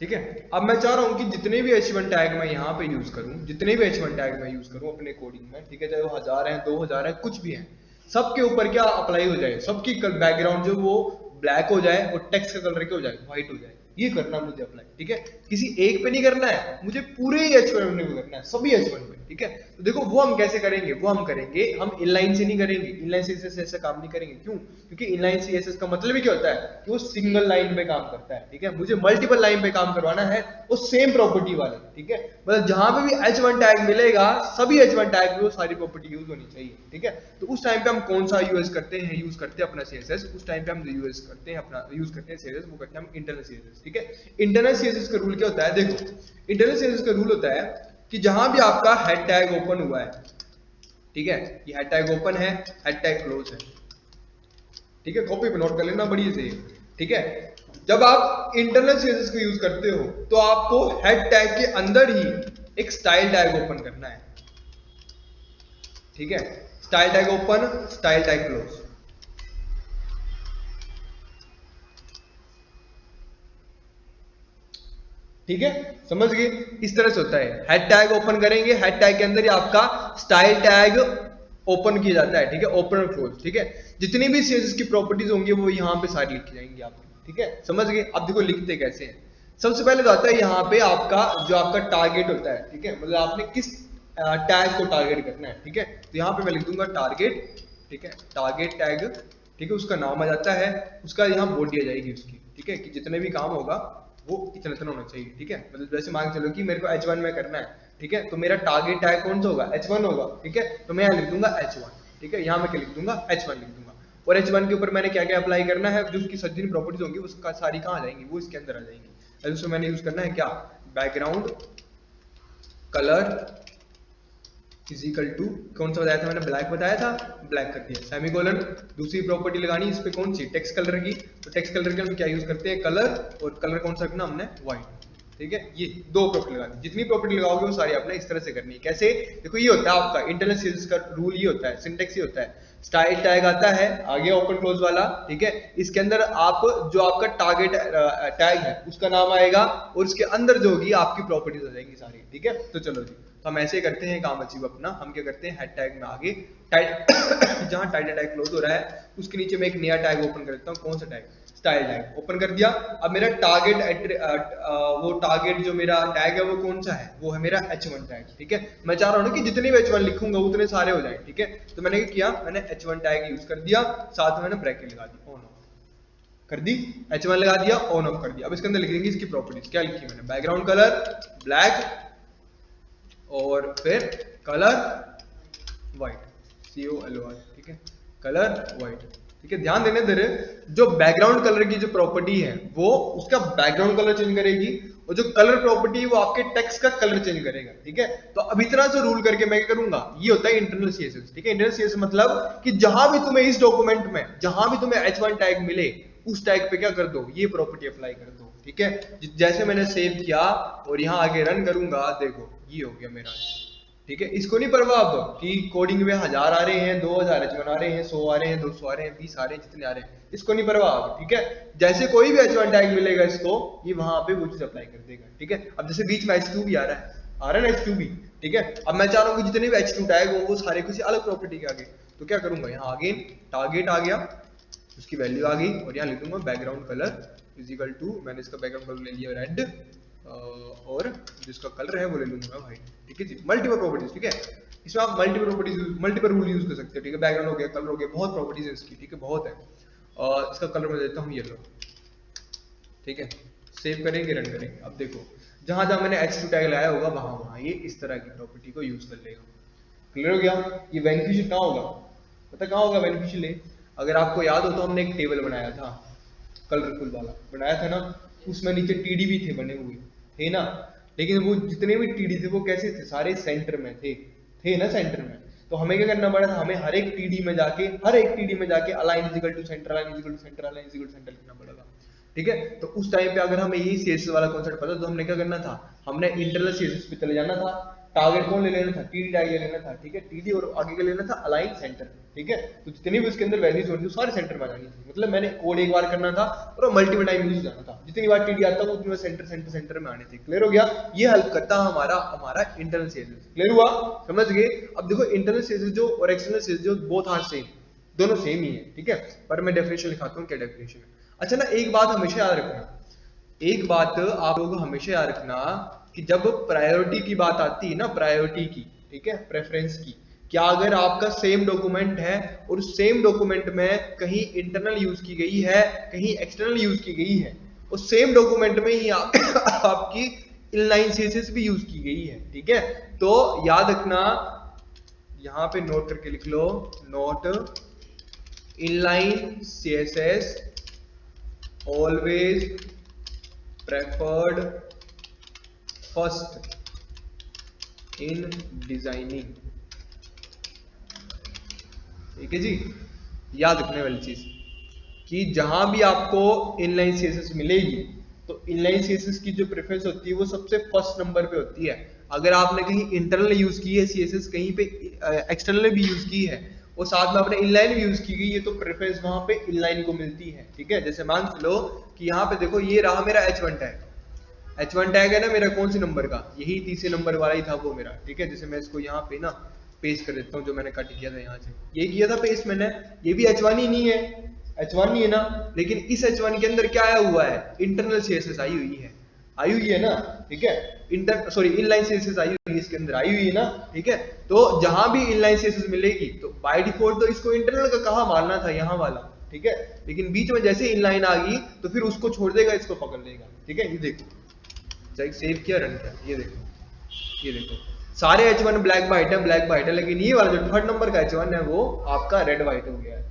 ठीक है। अब मैं चाह रहा हूँ कि जितने भी H1 टैग मैं यहाँ पे यूज करूँ, जितने भी H1 टैग मैं यूज करूँ अपने कोडिंग में, ठीक है, चाहे वो 1000 है 2000 है कुछ भी है, सबके ऊपर क्या अप्लाई हो जाए, सबकी बैकग्राउंड जो वो ब्लैक हो जाए और टेक्स्ट का कलर क्या हो जाए, व्हाइट हो जाए। ये करना मुझे अप्लाई, ठीक है। किसी एक पे नहीं करना है, मुझे पूरे ही H1 पे करना है, सभी H1 पे, ठीक है। तो देखो वो हम कैसे करेंगे, वो हम करेंगे, हम इनलाइन से नहीं करेंगे, इनलाइन CSS से ऐसा काम नहीं करेंगे। क्यों? क्योंकि इनलाइन CSS का मतलब ही क्या होता है कि वो सिंगल लाइन पे काम करता है, ठीक है। मुझे मल्टीपल लाइन पे काम करवाना है वो सेम प्रॉपर्टी वाले, ठीक है। मतलब जहां पे भी H1 टैग मिलेगा, सभी H1 टैग में वो सारी प्रॉपर्टी यूज होनी चाहिए, ठीक है। तो उस टाइम पे हम कौन सा यूज करते हैं, यूज करते हैं अपना CSS। उस टाइम पे हम यूज करते हैं अपना, यूज करते हैं CSS, वो करते हैं हम इंटरनल CSS, ठीक है। इंटरनल CSS का रूल क्या होता है, देखो इंटरनल CSS का रूल होता है कि जहां भी आपका हेड टैग ओपन हुआ है, ठीक है, ये हेड टैग ओपन है, हेड टैग क्लोज है, ठीक है, कॉपी पे नोट कर लेना बढ़िया से, ठीक है। जब आप इंटरनल CSS को यूज करते हो तो आपको हेड टैग के अंदर ही एक स्टाइल टैग ओपन करना है, ठीक है। Style tag open, style tag close, ठीक है, समझ गए। इस तरह से होता है, हेड टैग ओपन करेंगे, हेड टैग के अंदर ही आपका स्टाइल टैग ओपन किया जाता है, ठीक है, ओपन और क्लोज, ठीक है। जितनी भी CSS की प्रॉपर्टीज होंगी वो यहाँ पे सारी लिखी जाएंगी आपकी, ठीक है, समझ गए। अब देखो लिखते कैसे हैं। सबसे पहले तो आता है यहाँ पे आपका जो आपका टारगेट होता है, ठीक है, मतलब आपने किस टैग को टारगेट करना है, ठीक है। तो यहाँ पे मैं लिख दूंगा टारगेट, ठीक है, टारगेट टैग, ठीक है, उसका नाम आ जाता है, उसका यहाँ बोल दिया जाएगी उसकी, ठीक है, कि जितने भी काम होगा वो इतना इतना होना चाहिए, ठीक है। मतलब जैसे मान के चलो कि मेरे को H1 में करना है, ठीक है, तो मेरा टारगेट टैग कौन सा होगा, H1 होगा, ठीक है। तो मैं यहाँ लिख दूंगा H1, ठीक है, यहाँ मैं क्या लिख दूंगा, H1 लिख दूंगा। और H1 के ऊपर मैंने क्या क्या अप्लाई करना है, जो उसकी जितनी प्रॉपर्टीज होंगी उसका सारी कहाँ आ जाएंगी, वो इसके अंदर आ जाएंगी। उसमें मैंने यूज करना है क्या, बैकग्राउंड कलर इजिकल टू, कौन सा बताया था मैंने, ब्लैक बताया था, ब्लैक कर दिया, सेमीकोलन। दूसरी प्रॉपर्टी लगानी इस पे कौन सी, टेक्स्ट कलर की, तो टेक्स्ट कलर के हम क्या यूज करते हैं, कलर, और कलर कौन सा रखना हमने, व्हाइट, ठीक है। ये दो प्रॉपर्टी लगानी, जितनी प्रॉपर्टी लगाओगे वो सारी आपने इस तरह से करनी है। कैसे, देखो ये होता है आपका इंटरनल CSS का रूल, ये होता है सिंटेक्स, ये होता है। स्टाइल टैग आता है आगे ओपन क्लोज वाला, ठीक है, इसके अंदर आप जो आपका टारगेट टैग है उसका नाम आएगा, और उसके अंदर जो होगी आपकी प्रॉपर्टीज आ जाएंगी सारी, ठीक है। तो चलो जी, हम ऐसे करते हैं काम अचीव अपना। हम क्या करते हैं, हेड टैग में आगे जहां टाइटल टैग क्लोज हो रहा है उसके नीचे मैं एक नया टैग ओपन कर देता हूँ, कौन सा टैग, स्टाइल टैग ओपन कर दिया। अब मेरा टारगेट वो टारगेट जो मेरा टैग है वो कौन सा है, वो है मेरा H1 टैग, ठीक है। मैं चाह रहा हूँ ना कि जितने भी H1 लिखूंगा उतने सारे हो जाए, ठीक है। तो मैंने क्या किया, मैंने H1 टैग यूज कर दिया, साथ में मैंने ब्रैकेट लगा दी, ऑन ऑफ कर दी, H1 लगा दिया, ऑन ऑफ कर दिया। अब इसके अंदर लिख देंगे इसकी प्रॉपर्टीज, क्या लिखी मैंने, बैकग्राउंड कलर ब्लैक, और फिर कलर व्हाइट, COLOR, ठीक है, कलर व्हाइट, ठीक है। ध्यान देने दे रहे, जो बैकग्राउंड कलर की जो प्रॉपर्टी है वो उसका बैकग्राउंड कलर चेंज करेगी, और जो कलर प्रॉपर्टी है वो आपके टेक्स्ट का कलर चेंज करेगा, ठीक है। तो अब इतना जो रूल करके मैं क्या करूंगा, ये होता है इंटरनल CSS, ठीक है। इंटरनल CSS मतलब कि जहां भी तुम्हें इस डॉक्यूमेंट में जहां भी तुम्हें H1 टैग मिले उस टैग पे क्या कर दो, ये प्रॉपर्टी अप्लाई कर दो, ठीक है। जैसे मैंने सेव किया और यहाँ आगे रन करूंगा, देखो ये हो गया मेरा, ठीक है। इसको नहीं परवाह अब कि कोडिंग में 1000 आ रहे हैं, 2000 H1 आ रहे हैं, 100 आ रहे हैं, 200 आ रहे हैं, 20 आ रहे हैं, जितने आ रहे हैं, इसको नहीं परवाह अब, ठीक है। जैसे कोई भी H1 टैग मिलेगा इसको, ये वहां पे वो चीज अप्लाई कर देगा, ठीक है। अब जैसे बीच में H2 भी आ रहा है, ना H2 भी, ठीक है। अब मैं चाह रहा हूँ कि जितने भी H2 टैग हो वो सारे किसी अलग प्रॉपर्टी के आगे, तो क्या करूंगा, यहाँ आगे टारगेट आ गया, उसकी वैल्यू आ गई, और यहाँ लिख दूंगा बैकग्राउंड कलर इजिकल टू, मैंने इसका बैकग्राउंड कलर ले लिया रेड, और जिसका कलर है वो ले लूंगा भाई, ठीक है जी। मल्टीपल प्रॉपर्टीज, ठीक है, इसमें आप multiple properties, multiple rule use कर सकते हो, ठीक है। बैकग्राउंड हो गया, कलर हो गया, बहुत प्रॉपर्टीज है इसकी, ठीक है, बहुत है। और इसका कलर मैं देता हूँ येलो, ठीक है। सेव करेंगे, रन करेंगे। अब देखो जहां जहां मैंने H2 टैग लगाया होगा वहां वहां ये इस तरह की प्रॉपर्टी को यूज कर लेगा। क्लियर हो गया। ये बेनिफिशियल कहाँ होगा, पता कहाँ होगा बेनिफिशियल है, अगर आपको याद हो तो हमने एक टेबल बनाया था, कलरफुल वाला बनाया था ना, उसमें नीचे TD भी थे बने हुए, थे ना। लेकिन वो जितने भी TD थे वो कैसे थे, सारे सेंटर में थे ना, सेंटर में। तो हमें क्या करना पड़ा था, हमें हर एक TD में जाके, align equal to center, align equal to center, align equal to center लिखना पड़ेगा, ठीक है। तो उस टाइम पे अगर हमें यही CSS वाला कॉन्सेप्ट पता तो हमने क्या करना था, हमने इंटरनल CSS पे चले जाना था, टारगेट कौन ले लेना था, टीडी टैग ले लेना था, ठीक है, टीडी और आगे का लेना था अलाइन सेंटर, ठीक है। तो जितनी भी उसके अंदर वैल्यूज होनी थी सारे सेंटर में आ जानी थी, मतलब मैंने कोड एक बार करना था और मल्टीपल टाइम यूज जाना था, जितनी बार टीडी आता वो उतनी बार सेंटर सेंटर सेंटर में आने थे। क्लियर हो गया, ये हेल्प करता है हमारा इंटरनल सीएसएस। क्लियर हुआ, समझ गए। अब देखो इंटरनल सीएसएस जो और एक्सटर्नल सीएसएस जो बोथ आर सेम, दोनों सेम ही है, ठीक है, पर मैं डेफिनेशन लिखाता हूँ क्या डेफिनेशन है। अच्छा ना, एक बात हमेशा याद रखना, एक बात आप लोगों को हमेशा याद रखना कि जब प्रायोरिटी की बात आती है ना, प्रायोरिटी की, ठीक है, प्रेफरेंस की, क्या अगर आपका सेम डॉक्यूमेंट है और सेम डॉक्यूमेंट में कहीं इंटरनल यूज की गई है कहीं एक्सटर्नल यूज की गई है, और सेम डॉक्यूमेंट में ही आपकी इनलाइन सीएसएस भी यूज की गई है, ठीक है, तो याद रखना, यहां पे नोट करके लिख लो, note inline CSS always preferred first in designing, ठीक है जी। याद रखने वाली चीज कि जहां भी आपको इनलाइन सीएसएस मिलेगी तो इनलाइन सीएसएस की जो प्रेफरेंस होती है वो सबसे फर्स्ट नंबर पे होती है। अगर आपने कहीं इंटरनल यूज की है सीएसएस, कहीं पे एक्सटर्नल भी यूज की है और साथ में आपने इनलाइन भी यूज की गई है, तो प्रेफरेंस वहां पे इनलाइन को मिलती है, ठीक है। जैसे मान लो कि यहाँ पे देखो ये रहा मेरा H1 टैग, H1 टैग है ना मेरा कौन सी नंबर का, यही तीसरे नंबर वाला ही था वो मेरा, ठीक है। जैसे मैं इसको यहाँ पे ना पेस्ट कर देता हूँ, जो मैंने कट किया था यहाँ से, ये किया था पेस्ट मैंने, ये भी H1 ही नहीं है, H1 नहीं है ना, लेकिन इस H1 के अंदर क्या आया हुआ है, इंटरनल सीएसएस आई हुई है ना, ठीक है, इनलाइन सीएसएस आई हुई है, इसके अंदर आई हुई है ना, ठीक है। तो जहां भी इनलाइन सीएसएस मिलेगी तो बाय डिफॉल्ट तो इसको इंटरनल का कहा मारना था, यहाँ वाला, ठीक है, लेकिन बीच में जैसे इनलाइन आ गई तो फिर उसको छोड़ देगा, इसको पकड़ लेगा, ठीक है। ये देखो, सेव किया, रन किया, ये देखो सारे H1 ब्लैक व्हाइट है, लेकिन ये वाला जो थर्ड नंबर का H1 है वो आपका रेड व्हाइट हो गया है,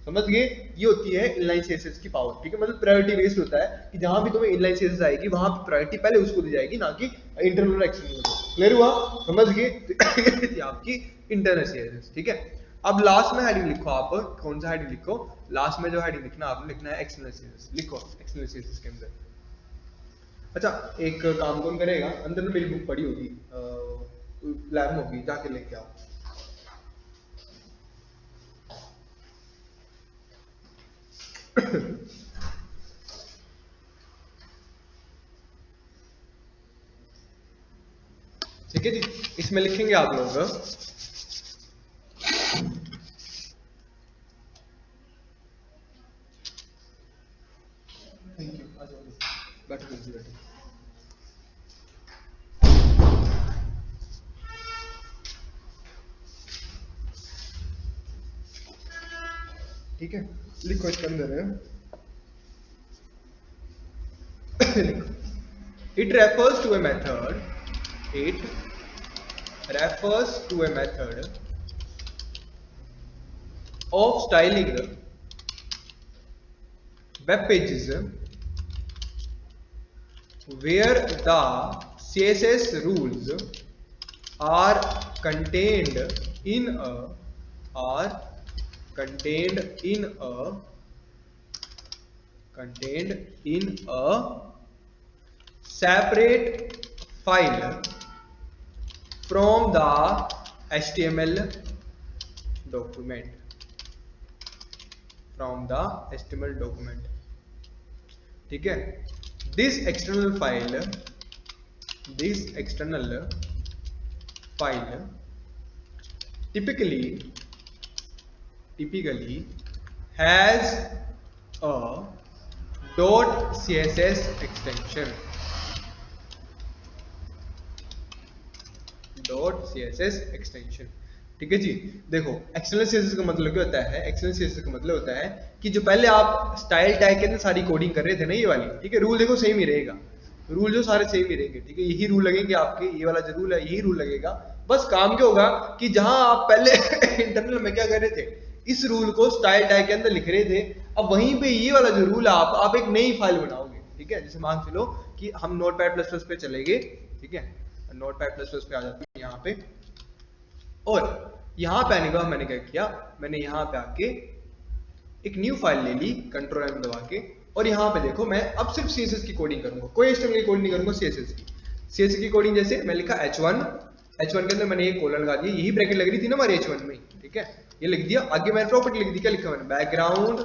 समझ गए। ये होती है इनलाइन सीएसएस की पावर, ठीक है, मतलब प्रायोरिटी बेस्ड होता है कि जहां भी तुम्हें इनलाइन सीएसएस आएगी वहां पे प्रायोरिटी पहले उसको दी जाएगी, ना कि इंटरनल और एक्सटर्नल को। क्लियर हुआ, समझ गए। आपकी इंटरनल सीएसएस, ठीक है। अब लास्ट में हेडिंग लिखो, आप कौन सा हेडिंग लिखो, लास्ट में जो हेडिंग लिखना आपने लिखना है एक्सटर्नल सीएसएस, लिखो एक्सटर्नल सीएसएस के अंदर। अच्छा, एक काम कौन करेगा, अंदर में मेरी बुक पड़ी होगी, लैब में होगी, जाके लेके आओ। ठीक है जी, इसमें लिखेंगे आप लोग, थैंक यू, आ जाओ, बैठो बैठो। ठीक है, लिखो इसके अंदर है, it refers to a method of styling web pages where the CSS rules are contained in a separate file from the HTML document, ठीक है। this external file typically has a .css extension, ठीक है जी। देखो external CSS का मतलब क्या होता है, एक्सटर्नल सीएसएस का मतलब होता है कि जो पहले आप स्टाइल टैग के अंदर सारी कोडिंग कर रहे थे ना, ये वाली, ठीक है, रूल देखो सेम ही रहेगा, रूल जो सारे सेम ही रहेंगे, ठीक है, यही रूल लगेंगे आपके, ये वाला जो रूल है यही रूल लगेगा। बस काम क्या होगा कि जहां आप पहले इंटरनल में क्या कर रहे थे, इस रूल को स्टाइल टैग के अंदर लिख रहे थे, अब वहीं पे ये वाला जो रूल है आप एक नई फाइल बनाओगे, ठीक है। जैसे मान चलो कि हम नोटपैड++ पे चलेंगे, ठीक है, नोटपैड++ पे आ जाते हैं यहाँ पे, और यहाँ पे आने के बाद मैंने क्या किया, मैंने यहाँ पे आके एक न्यू फाइल ले ली, Ctrl+M दबा के, और यहाँ पे देखो मैं अब सिर्फ CSS की कोडिंग करूंगा, कोई HTML की कोडिंग नहीं करूंगा, CSS की कोडिंग। जैसे मैं लिखा H1 H1 के अंदर मैंने ये कोलन लगा दिया, यही ब्रैकेट लग रही थी ना हमारी H1 में, ठीक है, ये लिख दिया। आगे मैंने प्रॉपर्टी लिख दी, क्या लिखा मैंने, बैकग्राउंड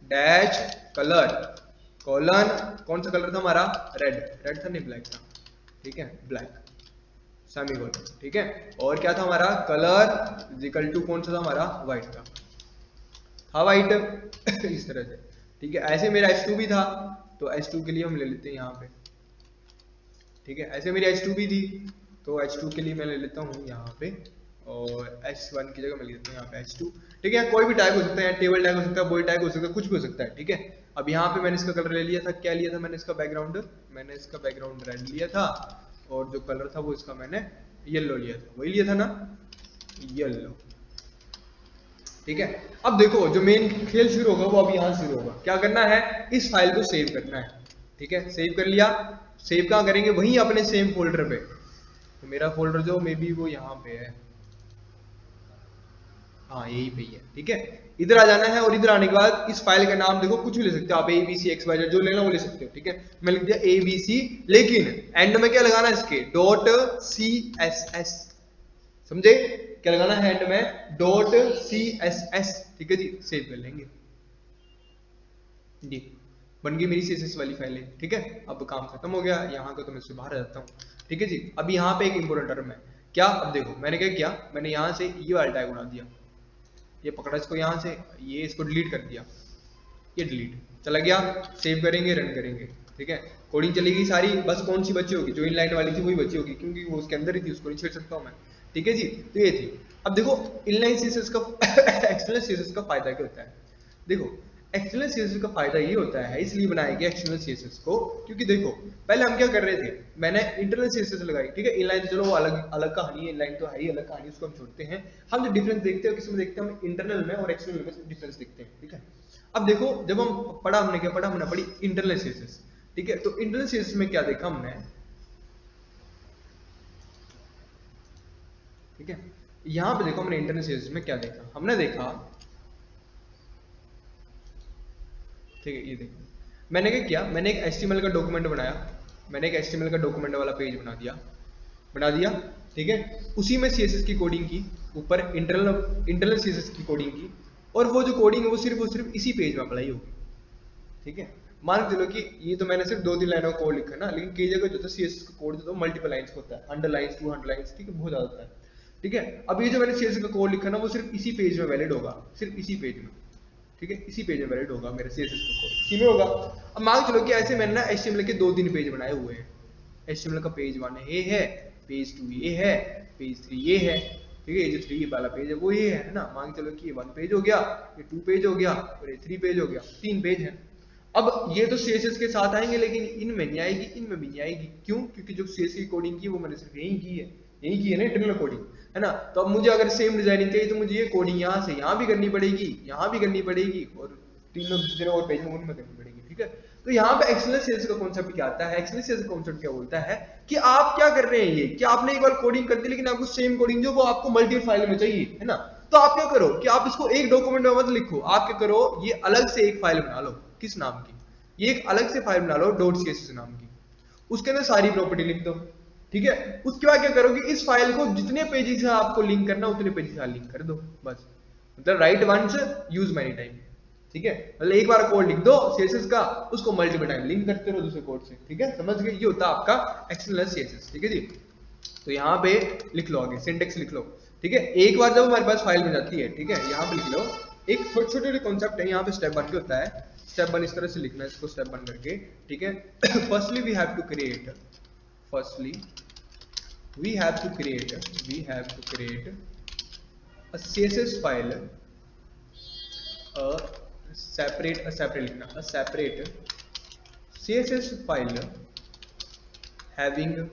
डैश कलर कॉलन, कौन सा कलर था हमारा, रेड, रेड था नहीं ब्लैक था, ठीक है, ब्लैक सेमीकोलन, ठीक है, और क्या था हमारा, कलर इज इक्वल टू कौन सा था हमारा, व्हाइट था व्हाइट इस तरह से, ठीक है। ऐसे मेरा H2 भी था, तो H2 के लिए हम ले लेते हैं यहाँ पे, ठीक है, ऐसे मेरी H2 भी थी, तो H2 के लिए मैं ले लेता हूँ यहाँ पे, और H1 की जगह मैं ले लेता हूँ यहाँ पे H2, ठीक है। कोई भी टैग हो सकता है, टेबल टैग हो सकता है, बॉडी टैग हो सकता है, कुछ भी हो सकता है, ठीक है। अब यहाँ पे मैंने इसका कलर ले लिया था, क्या लिया था मैंने, इसका बैकग्राउंड, मैंने इसका बैकग्राउंड रेड लिया था, और जो कलर था वो इसका मैंने येलो लिया था, वही लिया था ना, येलो, ठीक है। अब देखो जो मेन खेल शुरू होगा वो अब यहाँ शुरू होगा, क्या करना है, इस फाइल को सेव करना है, ठीक है, सेव कर लिया। सेव कहाँ करेंगे, वहीं अपने सेम फोल्डर पे, तो मेरा फोल्डर जो मे बी वो यहाँ पे है, हाँ यही पे ही है, ठीक है। इधर आ जाना है, और इधर आने के बाद इस फाइल का नाम देखो कुछ भी ले सकते हो आप, abc जो लेना वो ले सकते हो, ठीक है। मैं लिख दिया abc, लेकिन एंड में क्या लगाना है इसके, .css, समझे, क्या लगाना है एंड में, .css, ठीक है जी। सेव कर लेंगे जी, बन गई मेरी CSS वाली फाइल, ठीक है। अब काम खत्म हो गया, यहाँ का तो मैं इससे बाहर आ जाता हूँ, ठीक है जी। अब यहाँ पे एक इंपोर्टेंट टर्म है, क्या, अब देखो मैंने क्या किया, मैंने यहाँ से ये वाला टैग उड़ा दिया, ये पकड़ा इसको यहाँ से, ये इसको डिलीट कर दिया, ये डिलीट चला गया। सेव करेंगे, रन करेंगे, ठीक है, कोडिंग चलेगी सारी, बस कौन सी बची होगी, जो इनलाइन वाली थी वही बची होगी, क्योंकि वो उसके अंदर ही थी, उसको नहीं छेड़ सकता हूँ मैं, ठीक है जी। तो ये थी। अब देखो इनलाइन CSS का एक्सटर्नल CSS का फायदा क्या होता है, देखो एक्सटर्नल CSS का फायदा ये होता है, इसलिए बनाया गया एक्सटर्नल CSS को, क्योंकि देखो पहले हम क्या कर रहे थे, मैंने इंटरनल CSS लगाई, ठीक है, इनलाइन चलो वो अलग अलग कहानी है, इनलाइन तो है ही अलग कहानी, उसको हम छोड़ते हैं। हम जो डिफरेंस देखते हैं किसमें देखते हैं, हम इंटरनल में और एक्सटर्नल में डिफरेंस देखते हैं, ठीक है। अब देखो जब हम पढ़ा, हमने क्या पढ़ा, हमने पढ़ी इंटरनल CSS, ठीक है। तो इंटरनल CSS में क्या देखा हमने, ठीक है, यहां पे देखो हमने इंटरनल CSS में क्या देखा, हमने देखा, ठीक है, ये देखो मैंने क्या किया, मैंने एक HTML का डॉक्यूमेंट बनाया, मैंने एक HTML का डॉक्यूमेंट वाला पेज बना दिया, ठीक है। उसी में CSS की कोडिंग की, ऊपर इंटरनल CSS की कोडिंग की, और वो जो कोडिंग है वो सिर्फ इसी पेज में अप्लाई होगी, ठीक है। मान के चलो कि ये तो मैंने सिर्फ 2-3 लाइनों का कोड लिखा है ना, लेकिन कई जगह जो CSS का कोड जो मल्टीपल लाइंस का होता है, अंडरलाइंस 200 लाइंस, ठीक है, बहुत ज्यादा होता है, ठीक है। अब ये जो मैंने CSS का कोड लिखा ना वो सिर्फ इसी पेज में वैलिड होगा, सिर्फ इसी पेज में, ठीक है, इसी पेज में वैलिड होगा मेरा CSS का कोड, इसी में होगा। अब मान के चलो कि ऐसे मैंने ना HTML के 2-3 पेज बनाए हुए हैं, HTML का पेज 1 ये है, पेज 2 ये है, पेज 3 ये है, ठीक है, ये जो 3 वाला पेज है वो ये है ना। मान के चलो कि ये 1 पेज हो गया, ये 2 पेज हो गया, और ये 3 पेज हो गया, 3 पेज है। अब ये तो CSS के साथ आएंगे, लेकिन इनमें नहीं आएगी, इनमें भी नहीं आएगी, क्यों, क्योंकि जो CSS की कोडिंग की वो मैंने सिर्फ यही की है ना, इंटरनल कोडिंग है ना। तो अब मुझे अगर सेम डिजाइनिंग चाहिए तो मुझे ये कोडिंग यहाँ से यहाँ भी करनी पड़ेगी, यहाँ भी करनी पड़ेगी, और तीनों और पेज में उनमें करनी पड़ेगी, ठीक है। तो यहाँ पे एक्सटर्नल CSS का कॉन्सेप्ट क्या आता है, एक्सटर्नल CSS का कॉन्सेप्ट क्या बोलता है कि आप क्या कर रहे हैं, ये कि आपने एक बार कोडिंग कर दी, लेकिन आपको सेम कोडिंग जो वो आपको मल्टीपल फाइल में चाहिए, है ना। तो आप क्या करो कि आप इसको एक डॉक्यूमेंट में मत लिखो, आप क्या करो, ये अलग से एक फाइल बना लो, किस नाम की, ये एक अलग से फाइल बना लो .css नाम की, उसके अंदर सारी प्रॉपर्टी लिख दो, ठीक है। उसके बाद क्या करोगे, इस फाइल को जितने पेजेस से आपको लिंक करना उतने पेजेस से लिंक कर दो, बस, मतलब write once use many time, ठीक है। मतलब एक बार कोड लिख दो CSS का, उसको मल्टीपल टाइम लिंक करते रहो दूसरे कोड से, ठीक है, समझ गए, ये होता है आपका एक्सटर्नल CSS, ठीक है जी। तो यहाँ पे लिख लो, आगे सिंटेक्स लिख लो, ठीक है। एक बार जब हमारे पास फाइल बन जाती है, ठीक है, यहाँ पे लिख लो, एक छोटे कॉन्सेप्ट है यहाँ पे, स्टेप 1 के होता है, स्टेप 1 इस तरह से लिखना है इसको, स्टेप 1 करके, ठीक है। Firstly we have to create a CSS file, a separate लिखना, a separate CSS file having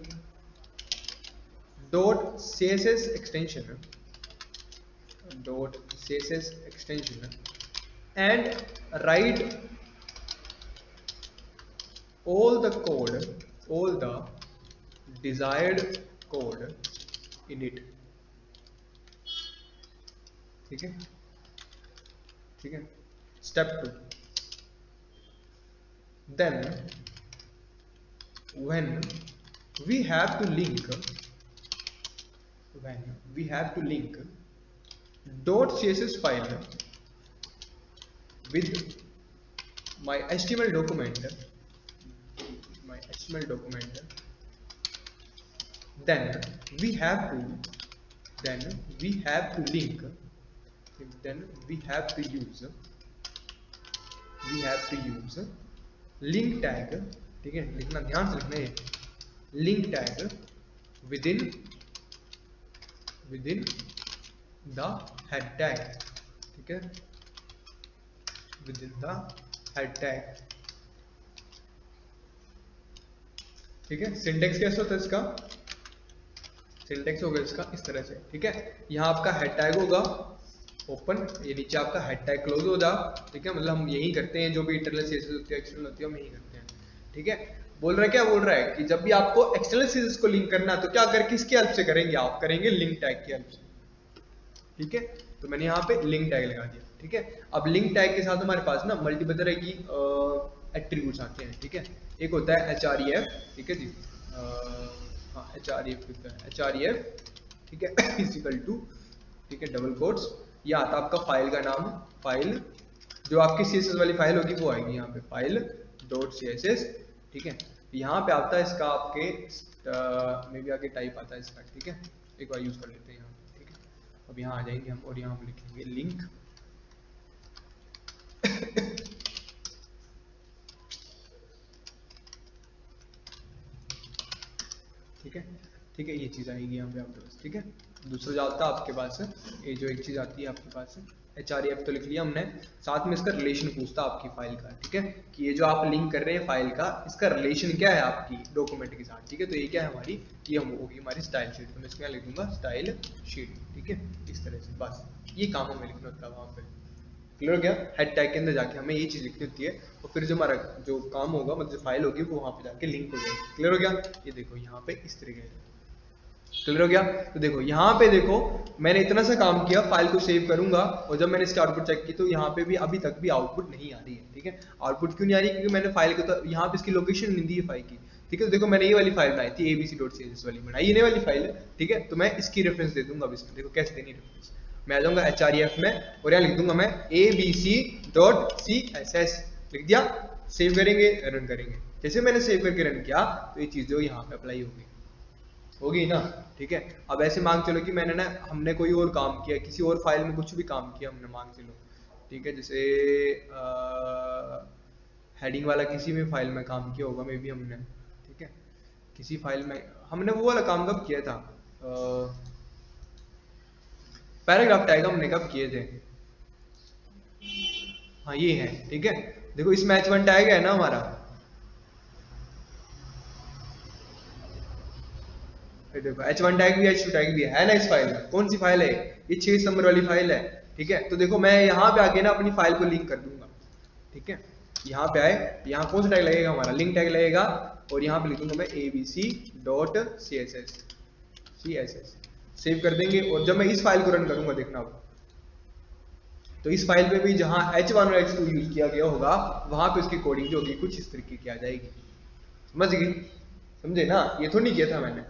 .css extension and write all the desired code in it, ठीक है, ठीक है। Step 2, then when we have to link when we have to link .css file with my HTML document, then we have to link, then we have to use link tag, ठीक है, लिखना ध्यान से लिखना है, link tag within the head tag, ठीक है, within the head tag, ठीक है। सिंटेक्स कैसे होता है इसका, सिंटेक्स होगा इसका इस तरह से, ठीक है। यहाँ आपका हेड टैग होगा ओपन, ये नीचे आपका हेड टैग क्लोज हो जा, ठीक है, मतलब हम यही करते हैं, जो भी इंटरनल सीएसएस होती है, एक्सटर्नल होती है, हम यही करते हैं, ठीक है। बोल रहा है, क्या बोल रहा है कि जब भी आपको एक्सटर्नल सीएसएस को लिंक करना तो क्या करके किसकी हेल्प से करेंगे, आप करेंगे लिंक टैग की हेल्प से, ठीक है। तो मैंने यहाँ पे लिंक टैग लगा दिया, ठीक है। अब लिंक टैग के साथ हमारे पास ना मल्टीपल तरह की एट्रीब्यूट्स आते हैं, ठीक है। एक होता है href, ठीक है जी, हाँ href होता है, href, ठीक है, इक्वल टू, ठीक है, डबल कोट्स, ये आता है आपका फाइल का नाम, फाइल जो आपकी सीएसएस वाली फाइल होगी वो आएगी यहाँ पे फाइल डॉट सीएसएस, ठीक है। यहाँ पे आता है इसका आपके मे भी आगे टाइप आता है इसका, ठीक है, एक बार यूज कर लेते हैं यहाँ, ठीक है। अब यहाँ आ जाएंगे हम और यहाँ पे लिखेंगे लिंक ठीक है, ठीक है, ये चीज आएगी यहाँ पे आपके पास, ठीक है। दूसरा जाता है आपके पास, ये जो एक चीज आती है आपके पास href तो लिख लिया हमने, साथ में इसका रिलेशन पूछता है आपकी फाइल का, ठीक है, कि ये जो आप लिंक कर रहे हैं फाइल का, इसका रिलेशन क्या है आपकी डॉक्यूमेंट के साथ, ठीक है। तो ये क्या है हमारी, ये होगी हमारी स्टाइल शीट, तो मैं इसको यहाँ लिख दूंगा स्टाइल शीट, ठीक है, इस तरह से, बस ये काम हमें लिखना होता है वहां पे, क्लियर हो गया। हेड टैग के अंदर जाके हमें ये चीज लिखनी होती है और फिर जो हमारा जो काम होगा, मतलब जो फाइल होगी वो वहां पे जाके लिंक हो जाएगी, क्लियर हो गया। ये देखो यहाँ पे इस तरीके से, क्लियर हो गया। तो देखो यहाँ पे देखो मैंने इतना सा काम किया, फाइल को सेव करूंगा और जब मैंने इसकी आउटपुट चेक की तो यहाँ पे भी अभी तक भी आउटपुट नहीं आ रही है, ठीक है। आउटपुट क्यों नहीं आ रही, क्योंकि मैंने फाइल को तो यहाँ पे इसकी लोकेशन नहीं दी है फाइल की, ठीक है। तो देखो मैंने ये वाली फाइल बनाई थी abc.css वाली बनाई, ये वाली फाइल है, ठीक है। तो मैं इसकी रेफरेंस दे दूंगा, अब इसमें देखो कैसे देनी रेफरेंस, मैं आ जाऊंगा href में और यहाँ लिख दूंगा मैं abc.css, लिख दिया, सेव करेंगे, रन करेंगे। जैसे मैंने सेव करके रन किया तो ये चीज जो यहाँ पे अप्लाई होगी ना, ठीक है। अब ऐसे मांग चलो कि मैंने ना, हमने कोई और काम किया, किसी और फाइल में कुछ भी काम किया हमने, मांग चलो, ठीक है, जैसे हेडिंग वाला किसी भी फाइल में काम किया होगा मे बी हमने, ठीक है, किसी फाइल में हमने वो वाला काम कब किया था, पैराग्राफ टैग हमने कब किए थे, हाँ ये है, ठीक है। देखो इसमें h1 टैग है ना हमारा, देखो h1 टैग भी h2 टैग भी है ना इस फाइल में। कौन सी फाइल है ये, 6 नंबर वाली फाइल है, ठीक है। तो देखो मैं यहाँ पे आके ना अपनी फाइल को लिंक कर दूंगा, ठीक है। यहाँ पे आए, यहाँ कौन सा टैग लगेगा हमारा, लिंक टैग लगेगा और यहाँ पे लिखूंगा मैं abc.css, सेव कर देंगे। और जब मैं इस फाइल को रन करूंगा देखना अब, तो इस फाइल पे भी जहां h1 और h2 यूज किया गया होगा वहां पे उसकी कोडिंग जो होगी कुछ इस तरीके की आ जाएगी, समझ गए, समझे ना। ये तो नहीं किया था मैंने,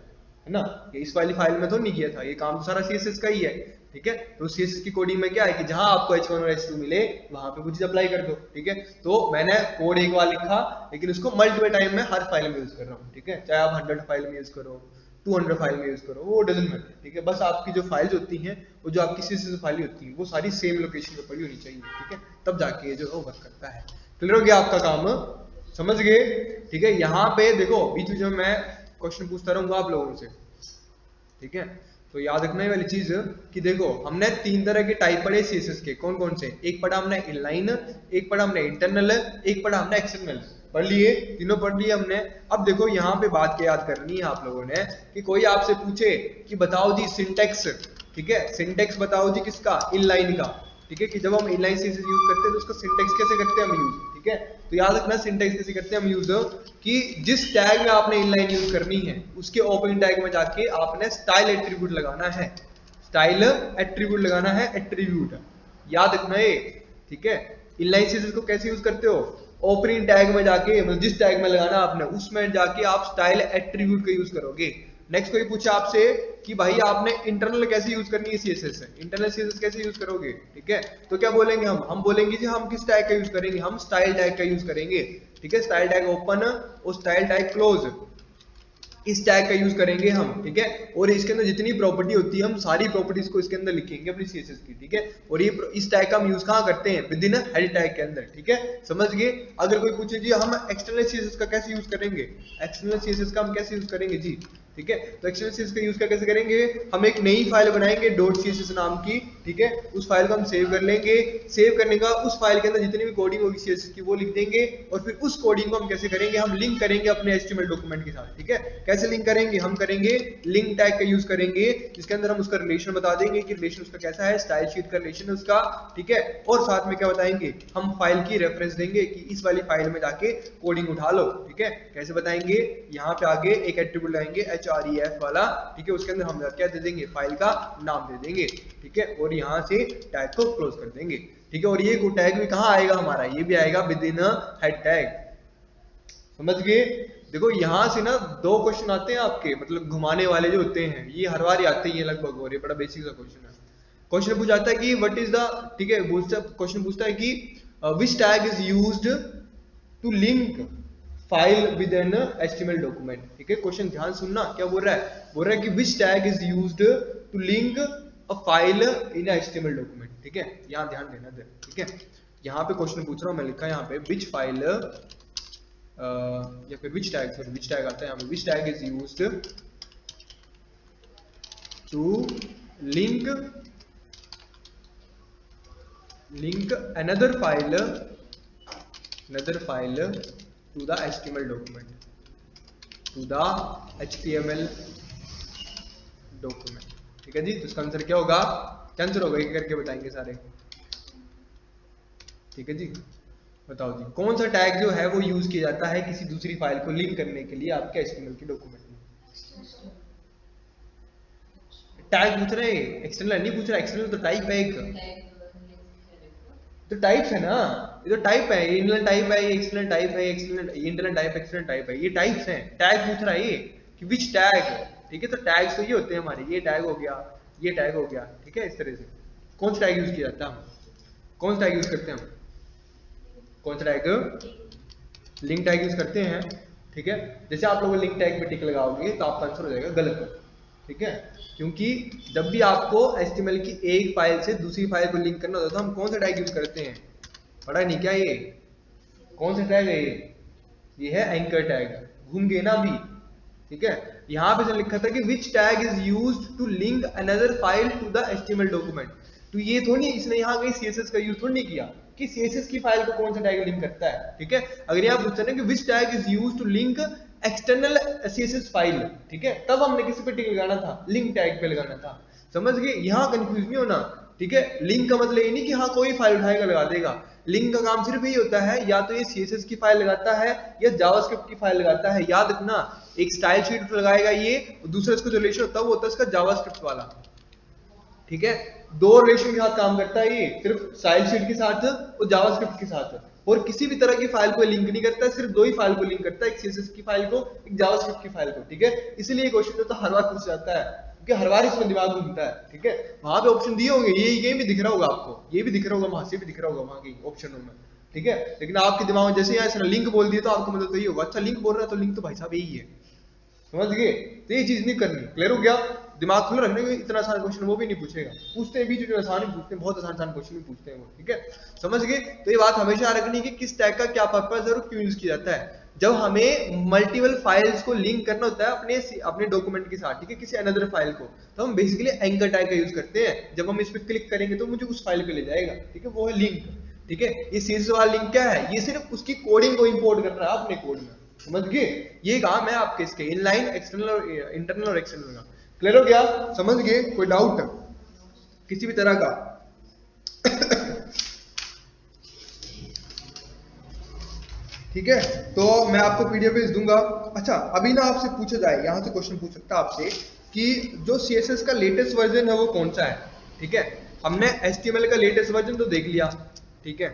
है ना, ये इस वाली फाइल में तो नहीं किया था, ये काम तो सारा CSS का ही है, ठीक है। तो CSS की कोडिंग में क्या है कि जहां आपको h1 और h2 मिले वहां पे कुछ अप्लाई कर दो, ठीक है। तो मैंने कोड एक बार लिखा लेकिन उसको मल्टीपल टाइम में हर फाइल में यूज कर रहा हूँ, ठीक है। चाहे आप 100 फाइल में यूज करो, 200 फाइल में यूज करो, वो डजंट मैटर, ठीक है। बस आपकी जो फाइल्स होती हैं वो जो आपकी CSS फाइल होती है वो सारी सेम लोकेशन पे पड़ी होनी चाहिए, ठीक है, तब जाके ये जो है वर्क करता है। क्लियर हो गया आपका काम, समझ गए, ठीक है। यहाँ पे देखो बीच बीच में मैं क्वेश्चन पूछता रहूंगा आप लोगों से, ठीक है। तो याद रखना वाली चीज कि देखो हमने 3 तरह के टाइप पढ़े CSS के, कौन कौन से, एक पढ़ा हमने इनलाइन, एक पढ़ा हमने इंटरनल, एक पढ़ा हमने एक्सटर्नल, पढ़ लिए, तीनों पढ़ लिए हमने। अब देखो यहाँ पे बात क्या याद करनी है आप लोगों ने कि कोई आपसे पूछे कि बताओ जी सिंटेक्स, ठीक है, सिंटेक्स बताओ जी किसका, इनलाइन का, ठीक है, कि जब हम इनलाइन CSS यूज करते हैं तो उसका सिंटेक्स कैसे करते हैं हम यूज, ठीक है। तो याद रखना सिंटेक्स कैसे करते हैं हम यूज, कि जिस टैग में आपने इनलाइन यूज करनी है उसके ओपनिंग टैग में जाके आपने स्टाइल एट्रीब्यूट लगाना है, स्टाइल एट्रीब्यूट लगाना है, एट्रीब्यूट याद रखना है, ठीक है। इनलाइन CSS को कैसे यूज करते हो, ओपनिंग टैग में जाके, मतलब जिस टैग में लगाना आपने उसमें जाके आप स्टाइल एट्रीब्यूट का यूज करोगे, नेक्स्ट कोई पूछा आपसे कि भाई आपने इंटरनल कैसे यूज करनी है सीएसएस है, इंटरनल सीएसएस कैसे यूज करोगे, ठीक है। तो क्या बोलेंगे हम बोलेंगे जी हम किस टैग का यूज करेंगे, हम स्टाइल टैग का यूज करेंगे, ठीक है। स्टाइल टैग ओपन और स्टाइल टैग क्लोज, इस टैग का यूज करेंगे हम, ठीक है। और इसके अंदर जितनी प्रॉपर्टी होती है हम सारी प्रॉपर्टीज को इसके अंदर लिखेंगे अपनी सीएसएस की, ठीक है। और ये इस टैग का हम यूज कहां करते हैं, विद इन हेड टैग के अंदर, ठीक है। समझ गए। अगर कोई पूछे जी हम एक्सटर्नल सीएसएस का कैसे यूज करेंगे, एक्सटर्नल सीएसएस का हम कैसे यूज करेंगे जी, ठीक है। तो एक्सटर्नल सीएसएस का यूज कैसे करेंगे, हम एक नई फाइल बनाएंगे .css नाम की, ठीक है। उस फाइल को हम सेव कर लेंगे, सेव करने का उस फाइल के अंदर जितनी भी कोडिंग होगी सीएसएस की वो लिख देंगे, और फिर उस कोडिंग को हम कैसे करेंगे, हम लिंक करेंगे अपने एचटीएमएल डॉक्यूमेंट के साथ, ठीक है। कैसे लिंक करेंगे, हम करेंगे लिंक टैग का यूज करेंगे, जिसके अंदर हम उसका रिलेशन बता देंगे कि रिलेशन उसका कैसा है, स्टाइल शीट का रिलेशन है उसका, ठीक है। और साथ में क्या बताएंगे, हम फाइल की रेफरेंस देंगे कि इस वाली फाइल में जाके कोडिंग उठा लो, ठीक है। कैसे बताएंगे, यहाँ पे आगे एक एट्रीब्यूट लाएंगे href वाला, ठीक है। उसके अंदर हम क्या दे देंगे, फाइल का नाम दे देंगे, ठीक है। और यहाँ से टैग को क्लोज कर देंगे, ठीक है। और ये टैग भी कहाँ आएगा हमारा, ये भी आएगा विद इन हेड टैग, समझ गए। देखो यहाँ से ना दो क्वेश्चन आते हैं आपके, मतलब घुमाने वाले जो होते हैं ये हर बार आते ही हैं लगभग, और ये बड़ा बेसिक सा क्वेश्चन है। क्वेश्चन पूछ जाता है कि व्हाट इज द, ठीक है, क्वेश्चन पूछता है कि which tag is used to link file with an HTML document, ठीक है। क्वेश्चन ध्यान सुनना, क्या बोल रहा है, बोल रहा है कि which tag is used to link a file in HTML document, ठीक है। यहाँ ध्यान देना दे, ठीक है। यहाँ पे क्वेश्चन पूछ रहा हूँ मैं, लिखा है यहाँ पे विच फाइल या फिर which tag, sorry which tag आता है यहाँ पे, which tag is used to link another file to the HTML document, ठीक है जी। तो इसका आंसर क्या होगा, क्या आंसर होगा, एक करके बताएंगे सारे, ठीक है जी। बताओ जी, कौन सा टैग जो है वो यूज किया जाता है किसी दूसरी फाइल को लिंक करने के लिए आपके HTML के डॉक्यूमेंट में। टैग पूछ रहे हैं, एक्सटर्नल नहीं पूछ रहा, एक्सटर्नल तो टाइप है एक, तो टाइप्स है ना, ये तो टाइप है, इंटरनल टाइप है, ये एक्सटर्नल टाइप है, external internal type, external type है, ये टाइप्स हैं। टैग पूछ रहा है ये कि विच टैग, ठीक है। तो टैग्स तो ये होते हैं हमारे, ये टैग हो गया, ये टैग हो गया, ठीक है। इस तरह से कौन सा टैग यूज किया जाता है, हम कौन सा टैग यूज करते हैं, हम कौन सा टैग, लिंक टैग यूज करते हैं, ठीक है। जैसे आप लोग लिंक टैग पे टिक लगाओगे तो आपका आंसर हो जाएगा गलत, ठीक है। क्योंकि जब भी आपको HTML की एक फाइल से दूसरी फाइल को लिंक करना होता है तो हम कौन सा टैग यूज करते हैं, पता नहीं क्या ये कौन सा टैग है, ये है एंकर टैग, घूम गए ना अभी, ठीक है। यहाँ पे जो लिखा था कि which tag is used to link another file to the HTML document, तो ये थोड़ी इसने यहाँ कहीं CSS का यूज थोड़ी नहीं किया कि CSS की फाइल को कौन सा टैग लिंक करता है, ठीक है। अगर यहाँ पूछते हैं कि which tag is used to link external CSS file, ठीक है, तब हमने किसी पे टिक लगाना था, लिंक टैग पे लगाना था, समझ गए। यहाँ कंफ्यूज नहीं होना, ठीक है। लिंक का मतलब ये नहीं कि हाँ कोई फाइल उठाएगा लगा देगा, लिंक का काम सिर्फ यही होता है, या तो ये CSS की फाइल लगाता है या जावास्क्रिप्ट की फाइल लगाता है। याद रखना, एक स्टाइल शीट लगाएगा ये, और दूसरा इसका जो रिलेशन होता है वो होता है इसका जावास्क्रिप्ट वाला, ठीक है। दो रिलेशन के साथ काम करता है ये, सिर्फ स्टाइल शीट के साथ और जावास्क्रिप्ट के साथ, और किसी भी तरह की फाइल को लिंक नहीं करता है, सिर्फ दो ही फाइल को लिंक करता है, एक CSS की फाइल को, एक जावास्क्रिप्ट की फाइल को, ठीक है। इसलिए क्वेश्चन जो तो हर बार पूछ जाता है, क्योंकि हर बार इसमें दिमाग घूमता है, ठीक है। वहां पे ऑप्शन दिए होंगे, ये भी दिख रहा होगा आपको, ये भी दिख रहा होगा, वहां से भी दिख रहा होगा वहां के ऑप्शनों में, ठीक है। लेकिन आपके दिमाग में जैसे यहाँ लिंक बोल दिए तो आपको मतलब तो ये होगा, अच्छा लिंक बोल रहा है तो लिंक तो भाई साहब यही है, समझ गए। तो ये चीज नहीं करनी, क्लियर हो गया। दिमाग खुला रखने के, इतना आसान क्वेश्चन वो भी नहीं पूछेगा, पूछते हैं भी जो आसान ही पूछते हैं, बहुत आसान क्वेश्चन भी पूछते हैं वो, ठीक है, समझ गए। तो ये बात हमेशा रखनी कि किस टैग का क्या पर्पस है और क्यों यूज किया जाता है। जब हमें मल्टीपल फाइल्स को लिंक करना होता है अपने डॉक्यूमेंट के साथ, ठीक है, किसी अनदर फाइल को, तो हम बेसिकली एंकर टैग का यूज करते हैं। जब हम इस पर क्लिक करेंगे तो मुझे उस फाइल पे ले जाएगा, ठीक है, वो है लिंक, ठीक है। ये CSS वाला लिंक क्या है, ये सिर्फ उसकी कोडिंग को इंपोर्ट कर रहा है अपने कोड में, समझ गए। ये काम है आपके इसके इनलाइन, एक्सटर्नल और इंटरनल और एक्सटर्नल का, क्लियर हो गया, समझ गए। कोई डाउट किसी भी तरह का ठीक है। तो मैं आपको PDF भेज दूंगा। अच्छा, अभी ना आपसे पूछा जाए, यहां से क्वेश्चन पूछ सकता है आपसे कि जो CSS का लेटेस्ट वर्जन है वो कौन सा है, ठीक है। हमने HTML का लेटेस्ट वर्जन तो देख लिया, ठीक है,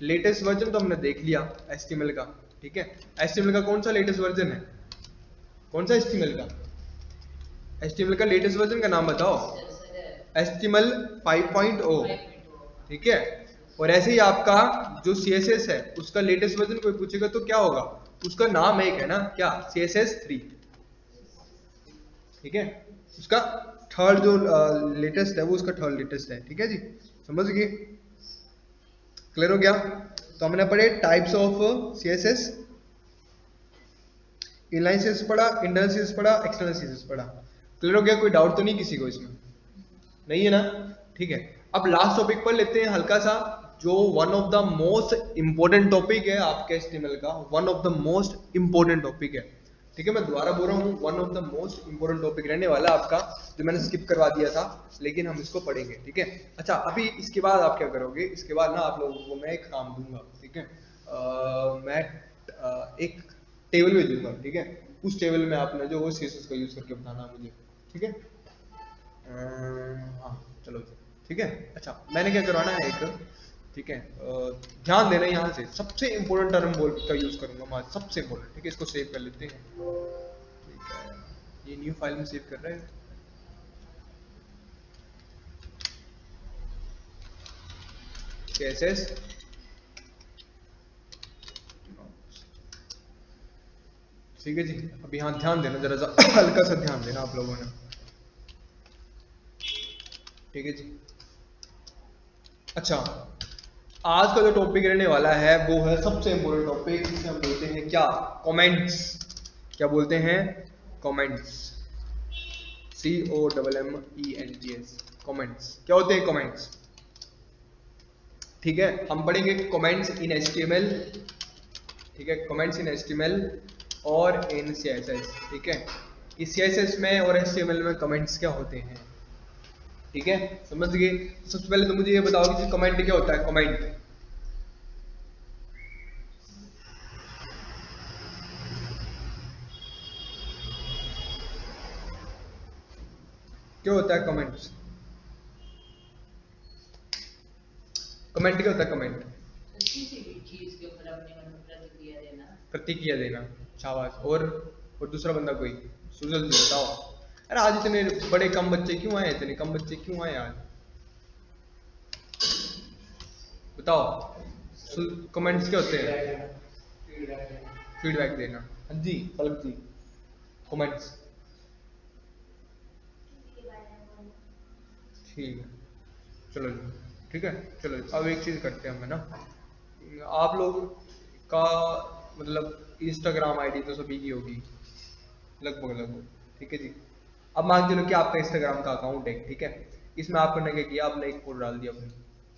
लेटेस्ट वर्जन तो हमने देख लिया HTML का, ठीक है। HTML का कौन सा लेटेस्ट वर्जन है, कौन सा HTML का, HTML का लेटेस्ट वर्जन का नाम बताओ। HTML 5.0, ठीक है। और ऐसे ही आपका जो CSS है उसका लेटेस्ट वर्जन कोई पूछेगा तो क्या होगा, उसका नाम एक है ना, क्या, CSS 3, ठीक है। उसका थर्ड जो लेटेस्ट है वो उसका थर्ड लेटेस्ट है, ठीक है जी, समझ गए, क्लियर हो गया। तो हमने पढ़े types of CSS, inline CSS पढ़ा, इंटरनल CSS पढ़ा, एक्सटर्नल CSS पढ़ा, क्लियर हो गया। कोई डाउट तो नहीं किसी को इसमें, नहीं है ना, ठीक है। अब लास्ट टॉपिक पर लेते हैं हल्का सा, जो one of the most important topic है आपके HTML का, one of the most important topic है, ठीक है। मैं दोबारा बोल रहा हूँ, one of the most important topic रहने वाला आपका, जो मैंने स्किप करवा दिया था, लेकिन हम इसको पढ़ेंगे, ठीक है। अच्छा, अभी इसके बाद आप क्या करोगे, इसके बाद ना आप लोगों को मैं एक काम दूंगा, ठीक है। मैं एक टेबल भेजूंगा, ठीक है। उस टेबल में आपने जो वो CSS का यूज करके बताना मुझे, ठीक है। हाँ चलो जी, ठीक है। अच्छा, मैंने क्या करवाना है एक, ठीक है, ध्यान देना, यहाँ से सबसे इंपॉर्टेंट टर्म बोल का यूज करूंगा मैं, सबसे इंपॉर्टेंट, ठीक है। इसको सेव कर लेते हैं, ठीक है, ये न्यू फाइल में सेव कर रहे हैं, CSS, ठीक है जी। अब यहाँ ध्यान देना जरा सा हल्का सा ध्यान देना आप लोगों ने, ठीक है जी। अच्छा, आज का जो टॉपिक रहने वाला है वो है सबसे इंपॉर्टेंट टॉपिक, जिसे हम बोलते हैं क्या, कमेंट्स। क्या बोलते हैं, कमेंट्स, COMMENTS, कमेंट्स। क्या होते हैं कमेंट्स, ठीक है। हम पढ़ेंगे कमेंट्स इन HTML, ठीक है, कमेंट्स इन HTML और इन CSS, ठीक है। इस CSS में और HTML में कमेंट्स क्या होते हैं, ठीक है, समझ गए। सबसे पहले तो मुझे ये बताओ कि कमेंट क्या होता है, कमेंट क्या होता है, कमेंट्स, कमेंट क्या होता है, कमेंट किसी भी चीज के ऊपर अपनी प्रतिक्रिया देना, प्रतिक्रिया देना, शाबाश। और दूसरा बंदा कोई, सुजल जी बताओ। अरे आज इतने बड़े कम बच्चे क्यों आए, इतने कम बच्चे क्यों आए आज, बताओ। कमेंट्स क्या होते हैं, फीडबैक देना, हाँ जी पलक जी, कमेंट्स, ठीक है, चलो जी, ठीक है। चलो अब एक चीज करते हैं हम, है ना, आप लोग का मतलब इंस्टाग्राम आईडी तो सभी की होगी लगभग लगभग, ठीक है जी। अब मान चलो कि आपका इंस्टाग्राम का अकाउंट है, ठीक है। इसमें आपने क्या किया, आपने एक फोटो डाल दिया अपनी,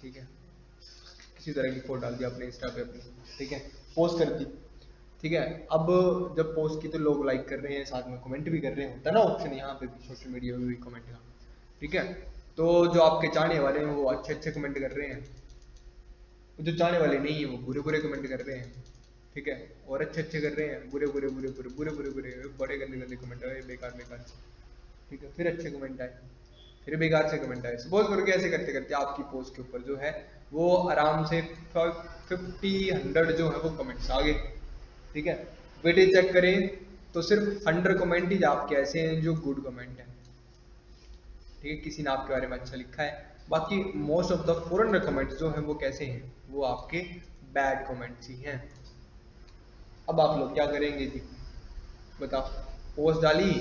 ठीक है, किसी तरह की फोटो डाल दी आपने इंस्टा पे अपनी, ठीक है, पोस्ट कर दी, ठीक है। अब जब पोस्ट की तो लोग लाइक कर रहे हैं, साथ में कमेंट भी कर रहे हैं, होता है ना ऑप्शन यहाँ पे भी, सोशल मीडिया में भी कमेंट का, ठीक है। तो जो आपके चाहने वाले हैं वो अच्छे अच्छे कमेंट कर रहे हैं, जो चाहने वाले नहीं है वो बुरे बुरे कमेंट कर रहे हैं, ठीक है। और अच्छे अच्छे कर रहे हैं, बुरे बुरे बुरे बुरे बुरे बुरे बुरे बड़े गंदे गंदे कमेंट आए, बेकार बेकार, ठीक है। फिर अच्छे कमेंट आए, फिर बेकार से कमेंट आए, सपोज करो कि ऐसे करते करते आपकी पोस्ट के ऊपर जो है वो आराम से 50-100 जो है वो कमेंट्स आ गए, ठीक है। वेटे चेक करें तो सिर्फ 100 कमेंट ही आपके ऐसे हैं जो गुड कमेंट है, ठीक है, किसी ने आपके बारे में अच्छा लिखा है। बाकी मोस्ट ऑफ द 400 कमेंट्स जो है वो कैसे हैं, वो आपके बैड कमेंट्स ही हैं। अब आप लोग क्या करेंगे जी, बताओ। पोस्ट डाली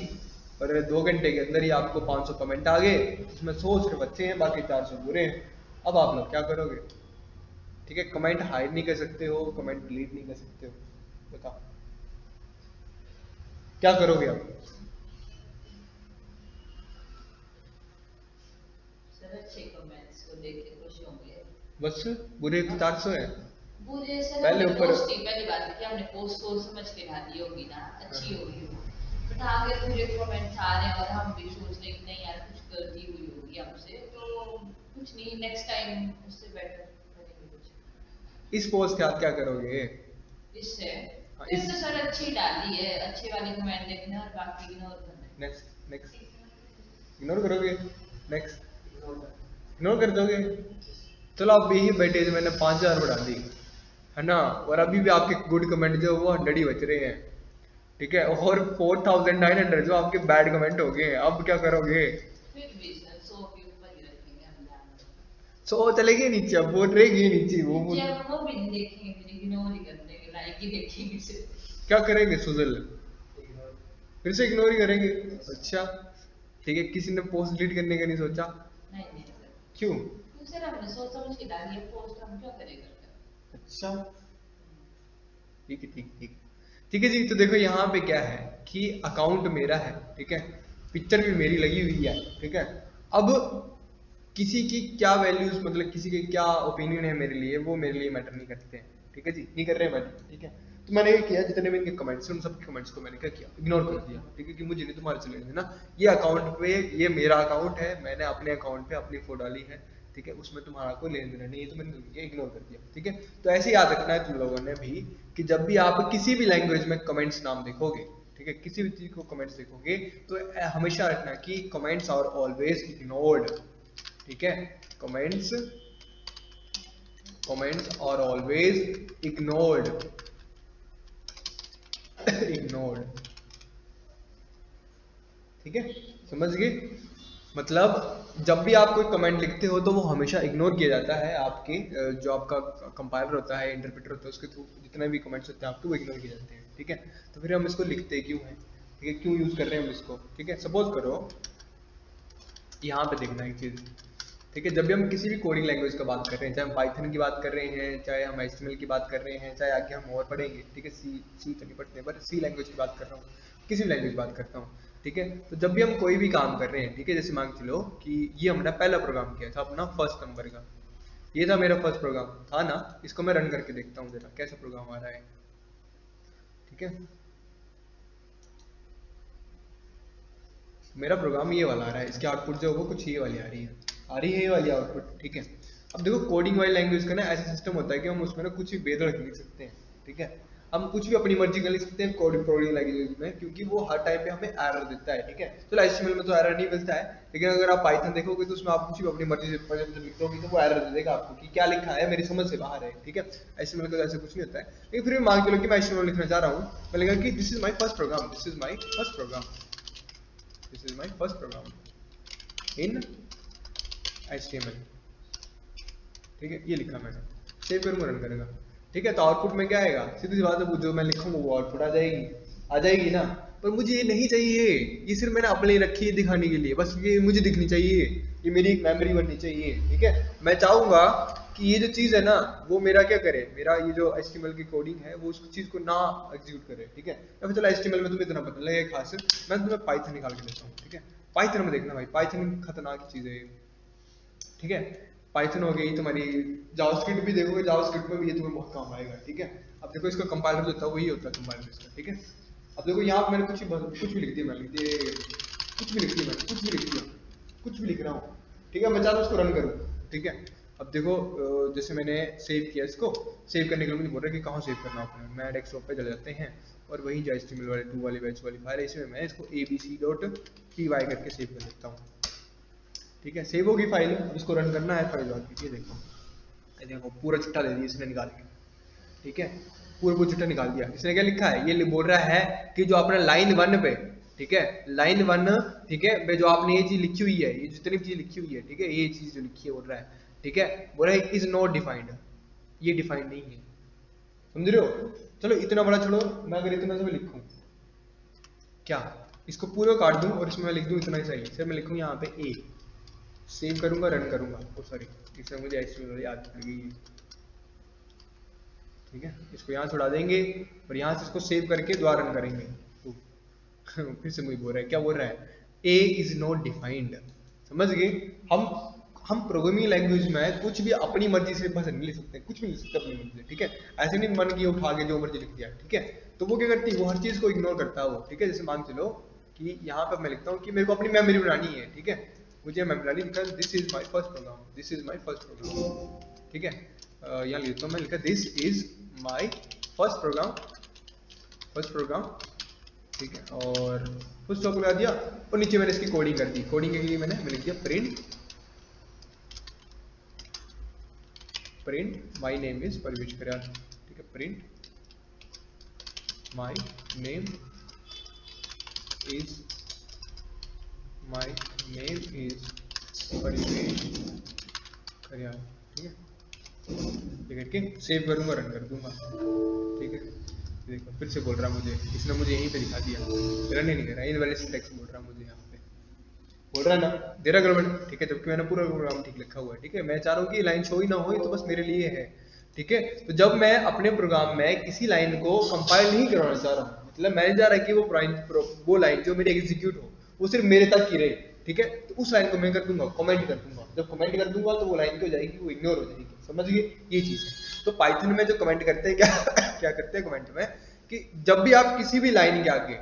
और 2 घंटे के अंदर ही आपको 500 कमेंट आ गए, उसमें 100 सिर्फ अच्छे हैं, बाकी 400 बुरे हैं। अब आप लोग क्या करोगे, ठीक है। कमेंट हाइड नहीं कर सकते हो, कमेंट डिलीट नहीं कर सकते हो, बताओ क्या करोगे आप। सर अच्छे कमेंट्स को देख के खुश होंगे, बस बुरे 400 है, बुरे सर पहले हमने ऊपर पोस्ट की, पहली बात है कि हमने पोस्ट सोच समझ के डाली होगी ना, अच्छी होगी वो, बट आगे बुरे कमेंट्स आ रहे हैं और हम भी सोच रहे कि नहीं यार कुछ गलती हुई होगी हमसे, तो कुछ नहीं, नेक्स्ट टाइम उससे बेटर करेंगे कुछ। इस पोस्ट के आप क्या करोगे, इससे हाँ, फिर तो सर अच्छी डाली है, अच्छे वाले कमेंट देखने और बाकी इग्नोर करना। नेक्स्ट नेक्स्ट इग्नोर करोगे, नेक्स्ट इग्नोर कर दोगे। चलो अब यही बैठे मैंने 5000 बढ़ा दी, है ना, और अभी भी आपके गुड कमेंट जो वो 100 ही बच रहे हैं, ठीक है, और 4900 जो आपके बैड कमेंट हो गए, अब क्या करोगे? फिर भी सर 100 के ऊपर ही रखेंगे हम ध्यान। सो चलेगी नीचे, अब वो रहेगी नीचे वो नीचे अब वो भी नहीं देखेंगे, फिर इग्नोर ही कर देंगे, लाइक ही देखेंगे सिर्फ। क्या करेंगे सुजल? फिर से इग्नोर ही करेंगे? अच्छा ठीक है, किसी ने पोस्ट डिलीट करने का नहीं सोचा? नहीं नहीं सर, क्यों? क्यों सर हमने सोच समझ के डाली है पोस्ट, हम क्यों करेंगे? अच्छा ठीक है, ठीक ठीक ठीक है जी। तो देखो यहाँ पे क्या है कि अकाउंट मेरा है, ठीक है, पिक्चर भी मेरी लगी हुई है, ठीक है। अब किसी की क्या वैल्यूज, मतलब किसी के क्या ओपिनियन है मेरे लिए, वो मेरे लिए मैटर नहीं करते हैं, ठीक है जी, नहीं कर रहे हैं मैटर, ठीक है। तो मैंने ये किया, जितने भी इनके कमेंट्स हैं उन सबके कमेंट्स को मैंने क्या किया, इग्नोर कर दिया, ठीक है, कि मुझे नहीं तुम्हारे से लेना देना। ये अकाउंट पे, ये मेरा अकाउंट है, मैंने अपने अकाउंट पे अपनी फोटो डाली है, ठीक है, उसमें तुम्हारा कोई लेना देना नहीं है, तो मैंने ये इग्नोर कर दिया, ठीक है। तो ऐसे याद रखना है तुम लोगों ने भी कि जब भी आप किसी भी लैंग्वेज में कमेंट्स नाम देखोगे, ठीक है, किसी भी चीज को कमेंट्स देखोगे, तो हमेशा रखना कि कमेंट्स आर ऑलवेज इग्नोर्ड, ठीक है। Comments comments are always ignored ignored, ठीक है, समझ गए? मतलब जब भी आप कोई कमेंट लिखते हो तो वो हमेशा इग्नोर किया जाता है, आपके जो आपका कंपाइलर होता है, इंटरप्रेटर होता है, उसके थ्रू जितने भी कमेंट्स होते हैं आपके वो इग्नोर किए जाते हैं, ठीक है। तो फिर हम इसको लिखते क्यों हैं, ठीक है, क्यों यूज कर रहे हैं हम इसको, ठीक है। सपोज करो यहाँ पे देखना एक चीज, ठीक है, जब भी हम किसी भी कोडिंग लैंग्वेज का बात कर रहे हैं, चाहे हम पाइथन की बात कर रहे हैं, चाहे हम एचटीएमएल की बात कर रहे हैं, चाहे आगे हम और पढ़ेंगे, ठीक है, सी तो नहीं पढ़ते, पर सी लैंग्वेज की बात कर रहा हूँ, किसी भी लैंग्वेज की बात करता हूँ, ठीक है। तो जब भी हम कोई भी काम कर रहे हैं, ठीक है, जैसे मान के चलो कि ये हमने पहला प्रोग्राम किया था अपना फर्स्ट नंबर का, ये था मेरा फर्स्ट प्रोग्राम था ना, इसको मैं रन करके देखता हूँ जरा कैसा प्रोग्राम आ रहा है, ठीक है। मेरा प्रोग्राम ये वाला आ रहा है, इसकी आउटपुट जो है वो कुछ ये वाली आ रही है ये वाली आउटपुट, ठीक है। अब देखो कोडिंग वाली लैंग्वेज का ना ऐसा सिस्टम होता है कि हम उसमें ना कुछ भी बेधड़क लिख सकते हैं, ठीक है, हम कुछ भी अपनी मर्जी का लिख सकते हैं कोडिंग लैंग्वेज में, क्योंकि वो हर टाइम पे हमें एरर देता है, ठीक है। चलो एचटीएमएल में तो एरर नहीं मिलता है, लेकिन अगर आप पाइथन देखोगे तो उसमें आप कुछ भी अपनी मर्जी से लिख दोगे तो वो एरर दे देगा आपको कि क्या लिखा है मेरी समझ से बाहर है, ठीक है। एचटीएमएल का ऐसा कुछ नहीं होता है, लेकिन फिर भी मान के लो कि मैं एचटीएमएल लिखना चाह रहा हूँ, मैं लिखा कि this is my first program, this is my first program, this is my first program in HTML, ठीक है, ये लिखा मैंने, सेव करूंगा, रन करेगा, ठीक है। तो आउटपुट में क्या आएगा, सीधी सी बात है, जो मैं लिखूंगा वो आउटपुट आ जाएगी ना। पर मुझे ये नहीं चाहिए, ये सिर्फ मैंने अपने लिए रखी है दिखाने के लिए, बस ये मुझे दिखनी चाहिए, ये मेरी एक मेमोरी बननी चाहिए, ठीक है। मैं चाहूंगा कि ये जो चीज है ना वो मेरा क्या करे, मेरा ये जो HTML की कोडिंग है वो उस चीज को ना एग्जीक्यूट करे, ठीक है। या फिर चलो HTML में तुम्हें इतना पता लगे खास, मैं तुम्हें पाइथन निकाल के देता हूँ, ठीक है। पाइथन में देखना भाई, पाइथन खतरनाक चीज है, ठीक है। पाइथन हो गई तुम्हारी, जावास्क्रिप्ट भी देखोगे, जावास्क्रिप्ट में भी ये तुम्हें बहुत काम आएगा, ठीक है। अब देखो इसका कंपाइलर जो होता है वही होता है कंपाइलर इसका, ठीक है। अब देखो यहाँ पे मैंने कुछ भी लिख दिया, मैंने लिख दिया कुछ भी लिख दिया, मैंने कुछ भी लिख दिया, कुछ भी लिख रहा हूँ, ठीक है। मैं चाहता हूँ उसको रन करूँ, ठीक है। अब देखो जैसे मैंने सेव किया, इसको सेव करने के लिए मुझे बोल रहा है कि कहाँ सेव करना आपने, मैं डेस्कटॉप पे चले जाते हैं और वही जो HTML वाले 2 वाली बैच वाली फाइल है, इसमें मैं इसको abc.py करके सेव कर देता हूँ, ठीक है। सेव होगी फाइल, अब इसको रन करना है फाइल वाली, ये देखो पूरा चिट्ठा दे दिया इसने निकाल के, ठीक है, पूरा चिट्ठा निकाल दिया। इसने क्या लिखा है, ये बोल रहा है कि जो आपने लाइन 1 पे, ठीक है, लाइन 1, ठीक है, जो आपने ये चीज लिखी हुई है, ये जितनी भी चीज लिखी हुई है, ठीक है, ये चीज जो लिखी है बोल रहा है, ठीक है, बोल रहा है इज नॉट डिफाइंड, ये डिफाइंड नहीं है, समझ रहे हो। चलो इतना बड़ा छोड़ो, मैं अगर इतना से लिखूं क्या, इसको पूरा काट दूं और इसमें मैं लिख दूं इतना ही सही, फिर मैं लिखूं यहाँ पे ए, सेव करूंगा, रन करूंगा, ओ सॉरी इसमें मुझे HTML याद भूल गई, ठीक है। इसको यहाँ छुड़ा देंगे और यहाँ से इसको सेव करके दोबारा रन करेंगे, तो फिर से मुझे बोल रहा है, क्या बोल रहा है, ए इज नॉट डिफाइंड, समझ गए। हम प्रोग्रामिंग लैंग्वेज में कुछ भी अपनी मर्जी से भाषा नहीं लिख सकते, कुछ भी लिख सकते अपनी मर्जी से, ठीक है। ऐसे नहीं मन की उठा के जो मर्जी लिख दिया, ठीक है। तो वो क्या करती है, वो हर चीज को इग्नोर करता है वो, ठीक है। जैसे मान चलो कि यहाँ पर मैं लिखता हूँ कि मेरे को अपनी मेमोरी बनानी है, ठीक है, मुझे मेमोरी बनानी, because this is my first program, this is my first program, ठीक है। यहाँ लिखता हूँ, मैं लिखा this is my first program, ठीक है, और फुल स्टॉप लगा दिया और नीचे मैंने इसकी कोडिंग कर दी, कोडिंग के लिए मैं लिख दिया प्रिंट माई नेम इज परवेश करियाल, ठीक है, print my name is my name is परिवेश खरियाल, ठीक है। ये करके सेव करूंगा, रन कर दूंगा, ठीक है। देखो फिर से बोल रहा मुझे, इसने मुझे यहीं पे दिखा दिया, रन ही नहीं कर रहा, इनवैलिड सिंटैक्स बोल रहा मुझे, यहाँ पे बोल रहा है ना दे रहा गड़बड़, ठीक है, जबकि मैंने पूरा प्रोग्राम ठीक लिखा हुआ है, ठीक है। मैं चाह रहा हूँ कि लाइन शो ही ना हो, तो बस मेरे लिए है, ठीक है। तो जब मैं अपने प्रोग्राम में किसी लाइन को कंपाइल नहीं करवाना चाह रहा हूँ, मतलब मैंने चाह रहा है कि वो लाइन जो मेरी एग्जीक्यूट हो वो सिर्फ मेरे तक की रहे, ठीक है। तो उस लाइन को मैं कर दूंगा कमेंट कर दूंगा, जब कमेंट कर दूंगा तो वो लाइन क्या हो जाएगी, वो इग्नोर हो जाएगी, समझ गए, ये चीज है। तो पाइथन में जो कमेंट करते हैं क्या करते हैं कमेंट में, कि जब भी आप किसी भी लाइन के आगे,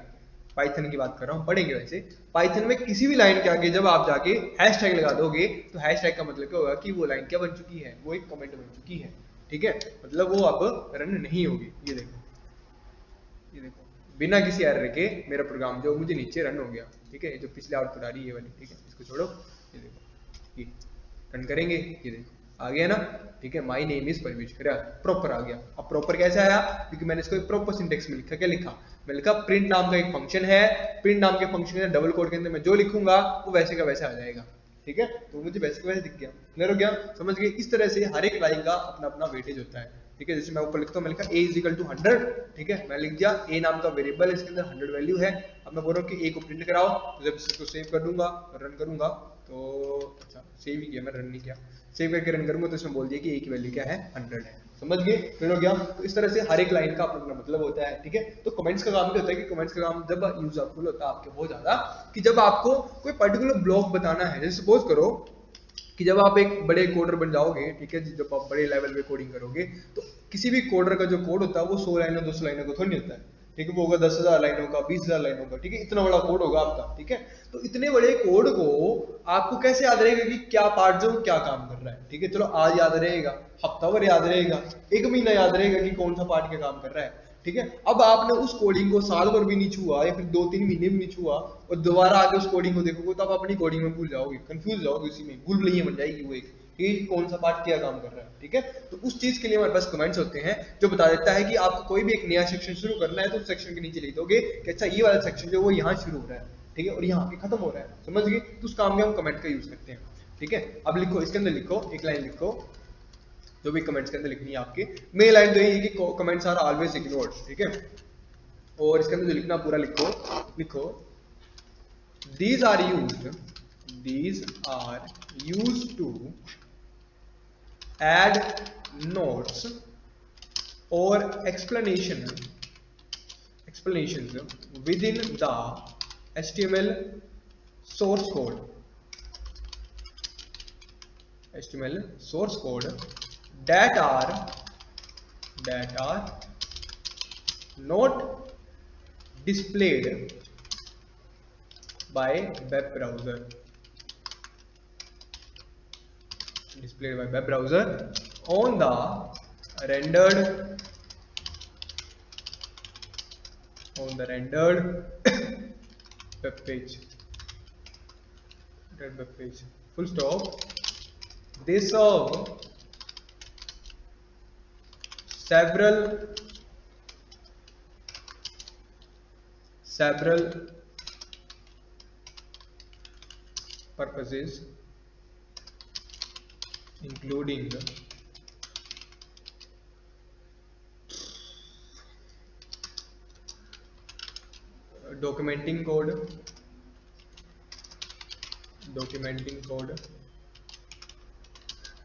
पाइथन की बात कर रहा हूँ, पढ़ेंगे वैसे, पाइथन में किसी भी लाइन के आगे जब आप जाके हैशटैग लगा दोगे, तो हैशटैग का मतलब क्या होगा कि वो लाइन क्या बन चुकी है, वो एक कमेंट बन चुकी है, ठीक है। मतलब वो अब रन नहीं होगी। ये देखो, ये देखो, बिना किसी एरर के मेरा प्रोग्राम जो मुझे नीचे रन हो गया, ठीक है। जो पिछले आउटपुट आ रही है ये वाली, ठीक है, इसको छोड़ो, ये देखो, ये रन करेंगे, ये देखो आ गया ना, ठीक है। My name is Parvesh Khariyal, proper आ गया। अब प्रॉपर कैसे आया, क्योंकि मैंने इसको एक प्रॉपर सिंटेक्स में लिखा, क्या लिखा, मैं लिखा प्रिंट नाम का एक फंक्शन है, प्रिंट नाम के फंक्शन के डबल कोड के अंदर मैं जो लिखूंगा वो वैसे का वैसे आ जाएगा, ठीक है। तो मुझे वैसे का वैसे दिख गया, क्लियर हो गया, समझ गए। इस तरह से हर एक लाइन का अपना अपना वेटेज होता है, ठीक है। जैसे मैं ऊपर लिखता हूँ, मैं लिखा a इज इक्वल टू 100, ठीक है, मैं लिख दिया a नाम का वेरिएबल, इसके अंदर 100 वैल्यू है। अब मैं बोल रहा हूँ कि a को प्रिंट कराओ, तो जब इसको सेव कर दूंगा, रन करूंगा, तो अच्छा सेव ही किया, मैं रन नहीं किया, सेव करके रन करूंगा तो इसमें बोल दिया कि a की वैल्यू क्या है, 100 है, समझ गए, क्लियर हो गया। तो इस तरह से हर एक लाइन का अपना मतलब होता है, ठीक है। तो कमेंट्स का काम क्या होता है, कि कमेंट्स का काम जब यूजफुल होता है आपके बहुत ज्यादा, कि जब आपको कोई पर्टिकुलर ब्लॉक बताना है, जैसे सपोज करो कि जब आप एक बड़े कोडर बन जाओगे, ठीक है, जब आप बड़े लेवल पे कोडिंग करोगे, तो किसी भी कोडर का जो कोड होता है वो 100 लाइनों 200 लाइनों का थोड़ी नहीं होता है, ठीक है। वो होगा 10,000 लाइनों का, 20,000 लाइनों का, ठीक है, इतना बड़ा कोड होगा आपका, ठीक है। तो इतने बड़े कोड को आपको कैसे याद रहेगा कि क्या पार्ट जो क्या काम कर रहा है, ठीक है। चलो आज याद रहेगा, हफ्ता भर याद रहेगा, एक महीना याद रहेगा कि कौन सा पार्ट क्या काम कर रहा है, ठीक है। अब आपने उस कोडिंग को साल भर भी नहीं छुआ, या फिर 2-3 महीने भी नहीं छुआ, और दोबारा आके उस कोडिंग को देखोगे, तो आप अपनी कोडिंग में भूल जाओगे, कंफ्यूज जाओगे, उसी में भूलभुलैया बन जाएगी वो एक, कि कौन सा पार्ट क्या काम कर रहा है, ठीक है। तो उस चीज के लिए हमारे पास कमेंट्स होते हैं, जो बता देता है कि आपको कोई भी एक नया सेक्शन शुरू करना है, तो उस सेक्शन के नीचे लिख दोगे कि अच्छा ये वाला सेक्शन जो वो यहाँ शुरू हो रहा है, ठीक है, और यहाँ पे खत्म हो रहा है, समझ गए। तो उस काम में हम कमेंट का यूज करते हैं, ठीक है। अब लिखो, इसके अंदर लिखो, एक लाइन लिखो, जो भी कमेंट्स के अंदर लिखनी है आपके, मेन लाइन तो यही है कि कमेंट्स आर ऑलवेज इग्नोर्ड, ठीक है। और इसके अंदर जो लिखना पूरा लिखो, लिखो these are used to add notes or explanations within the HTML source code that are not displayed by web browser on the rendered web page, full stop. They serve several purposes, including documenting code,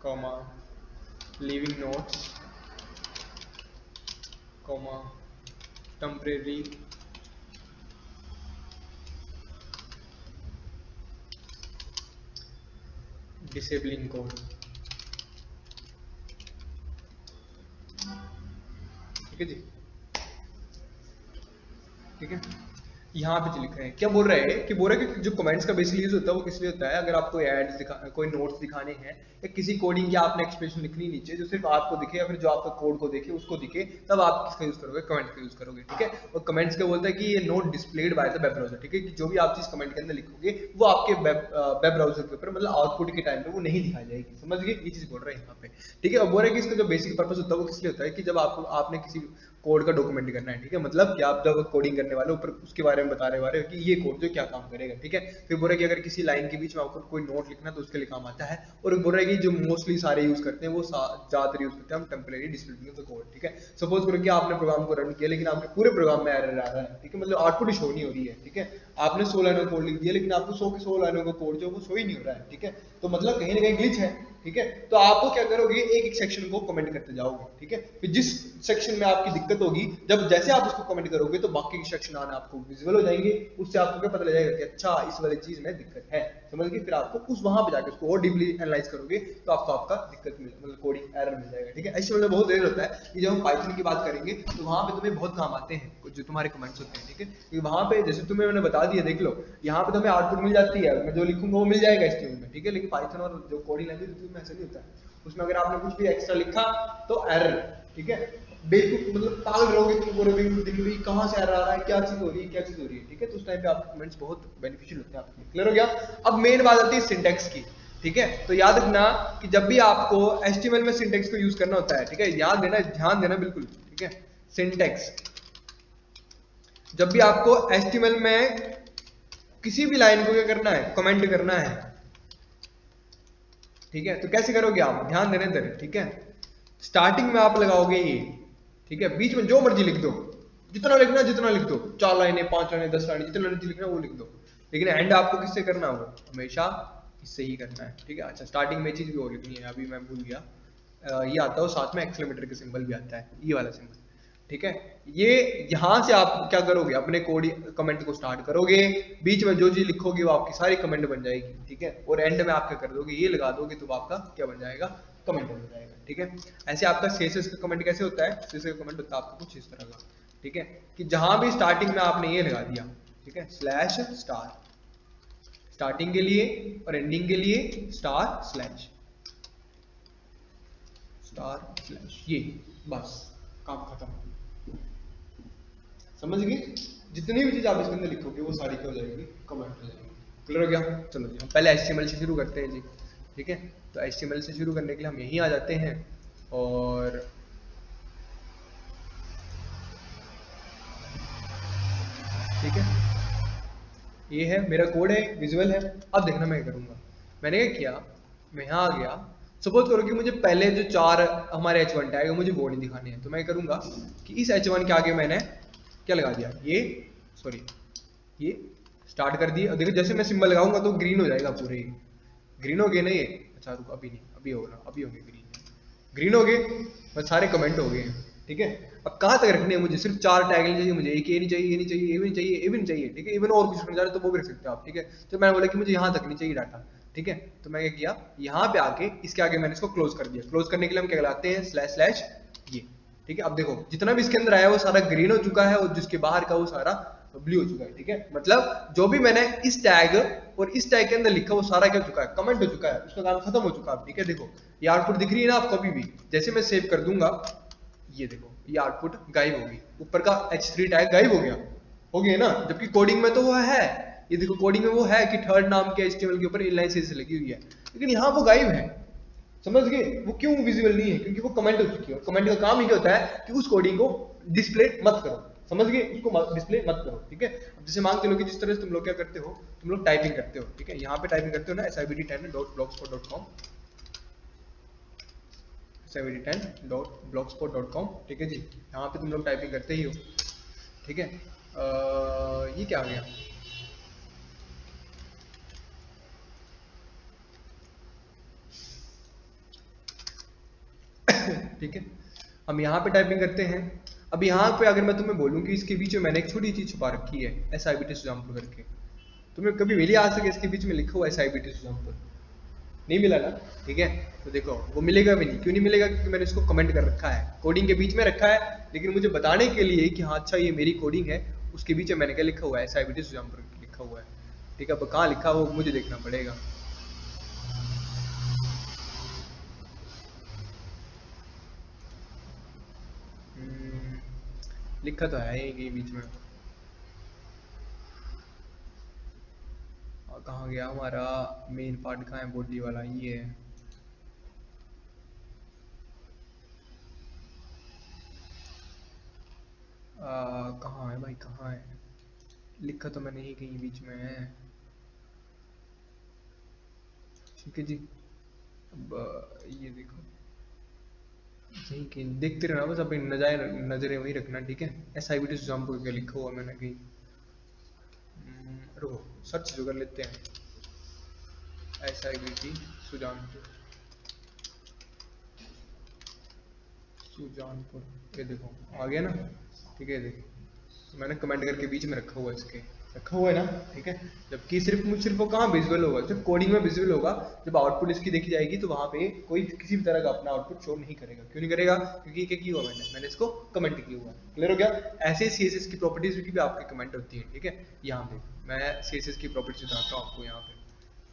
comma, leaving notes, comma, temporary disabling code, ठीक है जी, ठीक है। यहाँ पे जो लिख रहे हैं, क्या बोल रहे हैं, कि बोल रहे हैं कि जो कमेंट्स का बेसिकली यूज होता है वो किस लिए होता है, अगर आपको एड्स कोई नोट्स दिखाने हैं, या किसी कोडिंग की आपने एक्सप्रेशन लिखनी नीचे जो सिर्फ आपको दिखे, या फिर जो आपका कोड को देखे उसको दिखे, तब आप किसका यूज करोगे, कमेंट्स का यूज करोगे, ठीक है। और कमेंट्स क्या बोलता है कि ये note displayed by the web browser, ठीक है, कि जो भी आप चीज कमेंट के अंदर लिखोगे वो आपके वेब ब्राउजर के ऊपर, मतलब आउटपुट के टाइम पे वो नहीं दिखाई जाएगी, समझ गए, ये चीज बोल रहे हैं यहाँ पे, ठीक है। और बोल रहे हैं कि इसका जो बेसिक पर्पस होता है वो किस लिए होता है, कि जब आपने किसी कोड का डॉक्यूमेंट करना है, ठीक है। मतलब कि आप जब कोडिंग करने वाले ऊपर उसके बारे में बता रहे हो कि ये कोड जो क्या काम करेगा, ठीक है। फिर बोल रहे कि अगर किसी लाइन के बीच में आपको कोई नोट लिखना तो उसके लिए काम आता है। और बोल रहे कि जो मोस्टली सारे यूज करते हैं वो ज्यादातर यूज करते हैं हम temporary display of the code, ठीक है। सपोज करो कि आपने प्रोग्राम को रन किया लेकिन आपके पूरे प्रोग्राम में एरर आ रहा है, ठीक है, मतलब आउटपुट ही शो नहीं हो रही है, ठीक है। आपने 100 लाइनों कोड लिख दिया लेकिन आपको 100 के 100 लाइनों का कोड जो वो शो ही नहीं हो रहा है, ठीक है। तो मतलब कहीं ना कहीं ग्लिच है, ठीक है। तो आपको क्या करोगे, एक एक सेक्शन को कमेंट करते जाओगे, ठीक है। फिर जिस सेक्शन में आपकी दिक्कत होगी, जब जैसे आप उसको कमेंट करोगे तो बाकी के सेक्शन आने आपको विजिबल हो जाएंगे। उससे आपको क्या पता लग जाएगा कि अच्छा इस वाली चीज में दिक्कत है, समझ गए। फिर आपको उस वहां पे जाके उसको और डीपली एनालाइज करोगे तो आपको आपका दिक्कत मतलब कोडिंग एरर मिल जाएगा, ठीक है। ऐसे मतलब बहुत देर होता है कि जब हम पाइथन की बात करेंगे तो वहां पे तुम्हें बहुत काम आते हैं जो तुम्हारे कमेंट्स होते हैं, ठीक है। क्योंकि वहां पे जैसे तुम्हें मैंने बता दिया, देख लो यहाँ पे तुम्हें आउटपुट मिल जाती है, मैं जो लिखूंगा वो मिल जाएगा HTML में, ठीक है। लेकिन पाइथन और जो कोडिंग लैंग्वेज में ऐसा नहीं होता है। उसमें अगर आपने कुछ भी एक्स्ट्रा लिखा तो एरर, ठीक है। बेवकूफ मतलब पागल रहोगे तुम पूरे दिन कहां से एरर आ रहा है, क्या चीज हो रही है, क्या चीज हो रही है, ठीक है। तो उस टाइम पे आपके कमेंट्स बहुत बेनिफिशियल होते हैं आपके लिए। क्लियर हो गया। अब मेन बात आती है सिंटेक्स की, ठीक है। तो याद रखना कि जब भी आपको HTML में सिंटेक्स को यूज करना होता है, ठीक है, याद देना, ध्यान देना बिल्कुल, ठीक है। सिंटेक्स जब भी आपको HTML में किसी भी लाइन को क्या करना है, कमेंट करना है, ठीक है। तो कैसे करोगे आप, ध्यान देने इधर, ठीक है। स्टार्टिंग में आप लगाओगे ये, ठीक है। बीच में जो मर्जी लिख दो, जितना लिखना जितना लिख दो, 4 लाइनें 5 लाइनें 10 लाइनें जितना मर्जी लिखना वो लिख दो। लेकिन एंड आपको किससे करना हो, हमेशा इससे ही करना है, ठीक है। अच्छा स्टार्टिंग में चीज भी और लिखनी है, अभी मैं भूल गया, ये आता है साथ में एक्सेलेरेटर के सिंबल भी आता है, ये वाला सिंबल, ठीक है। ये यहां से आप क्या करोगे, अपने कोड कमेंट को स्टार्ट करोगे, बीच में जो चीज लिखोगे वो आपकी सारी कमेंट बन जाएगी, ठीक है। और एंड में आप क्या कर दोगे, ये लगा दोगे तो आपका क्या बन जाएगा, कमेंट बन जाएगा, ठीक है। ऐसे आपका सीएसएस का कमेंट कैसे होता है, सीएसएस का कमेंट होता है आपको कुछ इस तरह का, ठीक है। कि जहां भी स्टार्टिंग में आपने ये लगा दिया, ठीक है, स्लैश स्टार, स्टार्टिंग के लिए और एंडिंग के लिए स्टार स्लैश स्टार स्लैश, ये बस काम खत्म, समझ गए। जितनी भी चीज आप इसके अंदर लिखोगे वो सारी क्या हो जाएगी, कमेंट हो जाएगी। क्लियर हो गया। चलो जी हम पहले HTML से शुरू करते हैं जी, ठीक है। तो HTML से शुरू करने के लिए हम यहीं आ जाते हैं और ठीक है, ये है मेरा कोड है, विजुअल है। अब देखना मैं क्या करूंगा, मैंने क्या किया, मैं यहाँ आ गया। सपोज करो कि मुझे पहले जो 4 हमारे H1 टैग है मुझे वो नहीं दिखाने हैं, तो मैं करूंगा कि इस H1 के आगे मैंने क्या लगा दिया, ये सॉरी ये स्टार्ट कर दिए। और देखो जैसे मैं सिंबल लगाऊंगा तो ग्रीन हो जाएगा, पूरे ग्रीन हो गए ना ये। अच्छा रुको अभी नहीं, अभी होगा, अभी होंगे ग्रीन, ग्रीन हो गए, बस सारे कमेंट हो गए, ठीक है। अब कहाँ तक रखने हैं मुझे, सिर्फ 4 टैग नहीं चाहिए मुझे, एक ये नहीं चाहिए, ये नहीं चाहिए, ये भी नहीं चाहिए, ये भी नहीं चाहिए, ठीक है। इवन और कुछ रखना चाह रहे तो वो भी रख सकते हो आप, ठीक है। तो मैंने बोला कि मुझे यहाँ तक नहीं चाहिए डाटा, ठीक है। तो मैं क्या किया, यहाँ पे आके इसके आगे मैंने इसको क्लोज कर दिया। क्लोज करने के लिए हम क्या लगाते हैं, स्लैश स्लैश ये, ठीक है। अब देखो जितना भी इसके अंदर आया वो सारा ग्रीन हो चुका है और जिसके बाहर का वो सारा ब्लू हो चुका है, ठीक है। मतलब जो भी मैंने इस टैग और इस टैग के अंदर लिखा वो सारा क्या हो चुका है, कमेंट हो चुका है, उसका काम खत्म हो चुका है, ठीक है। देखो ये आउटपुट दिख रही है ना आपको, अभी भी जैसे मैं सेव कर दूंगा ये देखो ये आउटपुट गायब होगी, ऊपर का H3 टैग गायब हो गया ना। जबकि कोडिंग में तो वो है, ये देखो कोडिंग में वो है कि थर्ड नाम के HTML के ऊपर इनलाइन से लगी हुई है, लेकिन यहाँ वो गायब है, समझ गए। वो क्यों विजिबल नहीं है, क्योंकि वो कमेंट हो चुकी है। और कमेंट का काम ही क्या होता है कि उस कोडिंग को डिस्प्ले मत करो, समझ गए, उसको डिस्प्ले मत करो, ठीक है। अब जैसे मान के लो कि जिस तरह से तुम लोग क्या करते हो, तुम लोग टाइपिंग करते हो, ठीक है। यहाँ पे टाइपिंग करते हो ना sibd10.blogspot.com, sibd10.blogspot.com, ठीक है जी। यहाँ पे तुम लोग टाइपिंग करते ही हो, ठीक है। ये क्या आ गया, ठीक है। हम यहाँ पे टाइपिंग करते हैं। अब यहाँ पे अगर मैं तुम्हें बोलूँ कि इसके बीच में मैंने एक छोटी चीज छुपा रखी है, SIBT सुजानपुर करके, तुम्हें कभी मिली आज तक इसके बीच में लिखा हुआ SIBT सुजानपुर, नहीं मिला ना, ठीक है। तो देखो वो मिलेगा भी नहीं, क्यों नहीं मिलेगा, क्योंकि मैंने इसको कमेंट कर रखा है, कोडिंग के बीच में रखा है। लेकिन मुझे बताने के लिए कि हाँ अच्छा ये मेरी कोडिंग है, उसके बीच में मैंने क्या लिखा हुआ है, SIBT सुजानपुर लिखा हुआ है, ठीक है। अब कहाँ लिखा वो मुझे देखना पड़ेगा। लिखा तो है ये बीच में, और कहाँ गया हमारा मेन पार्ट, कहाँ है, बॉडी वाला ये है। भाई कहाँ है, लिखा तो मैंने ही कहीं बीच में है। ठीक है जी, अब ये देखो यही कहीं देखते रहना बस, अपनी नजरें वही रखना, ठीक है। SIBT सुजानपुर का लिखा हुआ मैंने कहीं, रुको सर्च जो कर लेते हैं, SIBT सुजानपुर, सुजानपुर, ये देखो आ गया ना, ठीक है। देखो मैंने कमेंट करके बीच में रखा हुआ है, इसके रखा हुआ है ना, ठीक है। जबकि सिर्फ वो कहाँ विजुअल होगा, सिर्फ कोडिंग में विजुअल होगा। जब आउटपुट इसकी देखी जाएगी तो वहां पे कोई किसी भी तरह का अपना आउटपुट शो नहीं करेगा। क्यों नहीं करेगा, क्योंकि क्या किया हुआ मैंने इसको कमेंट किया हुआ है। क्लियर हो गया। ऐसे CSS की प्रॉपर्टीज की भी आपकी कमेंट होती है, ठीक है। यहाँ पे मैं CSS की प्रॉपर्टीज बताता हूँ आपको यहाँ पे,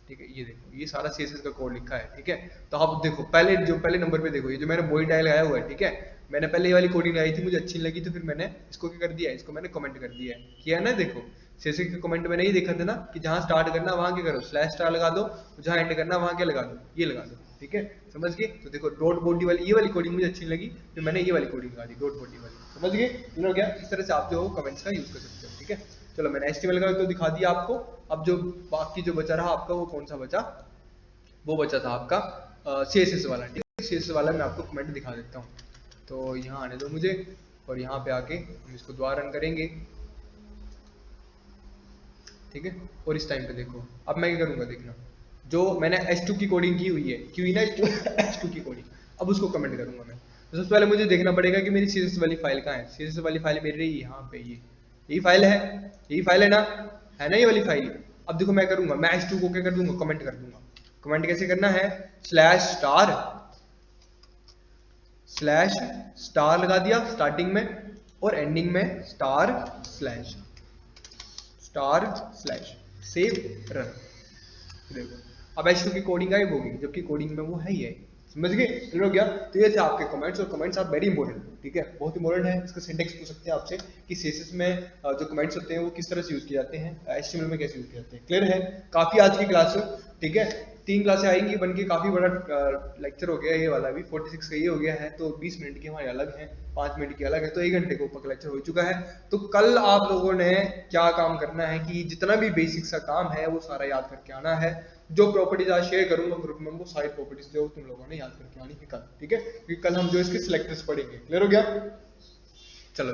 ठीक है। ये देखो ये सारा CSS का कोड लिखा है, ठीक है। तो आप देखो पहले नंबर पे देखो, ये जो मैंने बॉडी टाइल लगाया हुआ है, ठीक है। मैंने पहले ये वाली कोडिंग लगाई थी, मुझे अच्छी नहीं लगी, तो फिर मैंने इसको क्या कर दिया, इसको मैंने कमेंट कर दिया है, किया है ना। देखो CSS के कमेंट में नहीं देखा था ना कि जहां स्टार्ट करना वहां क्या करो स्लैश स्टार लगा दो, जहां एंड करना वहां क्या लगा दो, ये लगा दो, ठीक है। समझ गए। तो देखो डॉट बॉडी वाली ये वाली कोडिंग मुझे अच्छी नहीं लगी, तो मैंने ये वाली कोडिंग लगा दी डॉट बॉडी वाली। समझ गए, क्लियर हो गया। इस तरह से आप जो कमेंट्स का यूज कर सकते हो, ठीक है। चलो मैंने HTML का तो दिखा दिया आपको। अब जो बाकी जो बचा रहा आपका, वो कौन सा बचा, वो बचा था आपका CSS वाला, ठीक है। CSS वाला मैं आपको कमेंट दिखा देता हूँ। तो यहाँ आने दो मुझे, और यहाँ पे आके हम इसको दोबारा रन करेंगे, ठीक है। और इस टाइम पे देखो अब मैं क्या करूँगा, देखना जो मैंने H2 की कोडिंग की हुई है, की हुई ना H2 की कोडिंग, अब उसको कमेंट करूँगा मैं। तो सबसे पहले मुझे देखना पड़ेगा कि मेरी CSS वाली फाइल कहाँ है। CSS वाली फाइल मेरी रही यहाँ पे, यही फाइल है, यही फाइल है ना ये वाली फाइल। अब देखो मैं करूँगा, मैं H2 को क्या कर दूंगा, कमेंट कर दूंगा। कमेंट कैसे करना है, स्लैश स्टार लगा दिया स्टार्टिंग में, और एंडिंग में स्लैश सेव रन। देखो अब H2 की कोडिंग गायब होगी, जबकि कोडिंग में वो है ही है। समझ गए, क्लियर हो गया। तो ये थे आपके कमेंट्स, और कमेंट्स आर वेरी इंपॉर्टेंट, ठीक है, बहुत इंपॉर्टेंट है। इसका सिंटेक्स पूछ सकते हैं आपसे कि CSS में जो कमेंट्स होते हैं वो किस तरह से यूज किए जाते हैं, HTML में कैसे यूज किए जाते हैं। क्लियर है। काफी आज की क्लास, ठीक है, 3 क्लासें आएंगी बन के, काफी बड़ा लेक्चर हो गया ये वाला भी, 46 का ये हो गया है, तो 20 मिनट की हमारी अलग है, 5 मिनट की अलग है, तो 1 घंटे के ऊपर का लेक्चर हो चुका है। तो कल आप लोगों ने क्या काम करना है कि जितना भी बेसिक सा काम है वो सारा याद करके आना है। जो प्रॉपर्टीज आज शेयर करूंगा ग्रुप में, वो सारी प्रॉपर्टीज जो तुम लोगों ने याद करके आनी है कल, ठीक है, क्योंकि कल हम जो इसके सिलेक्टर्स पढ़ेंगे। क्लियर हो गया, चलो।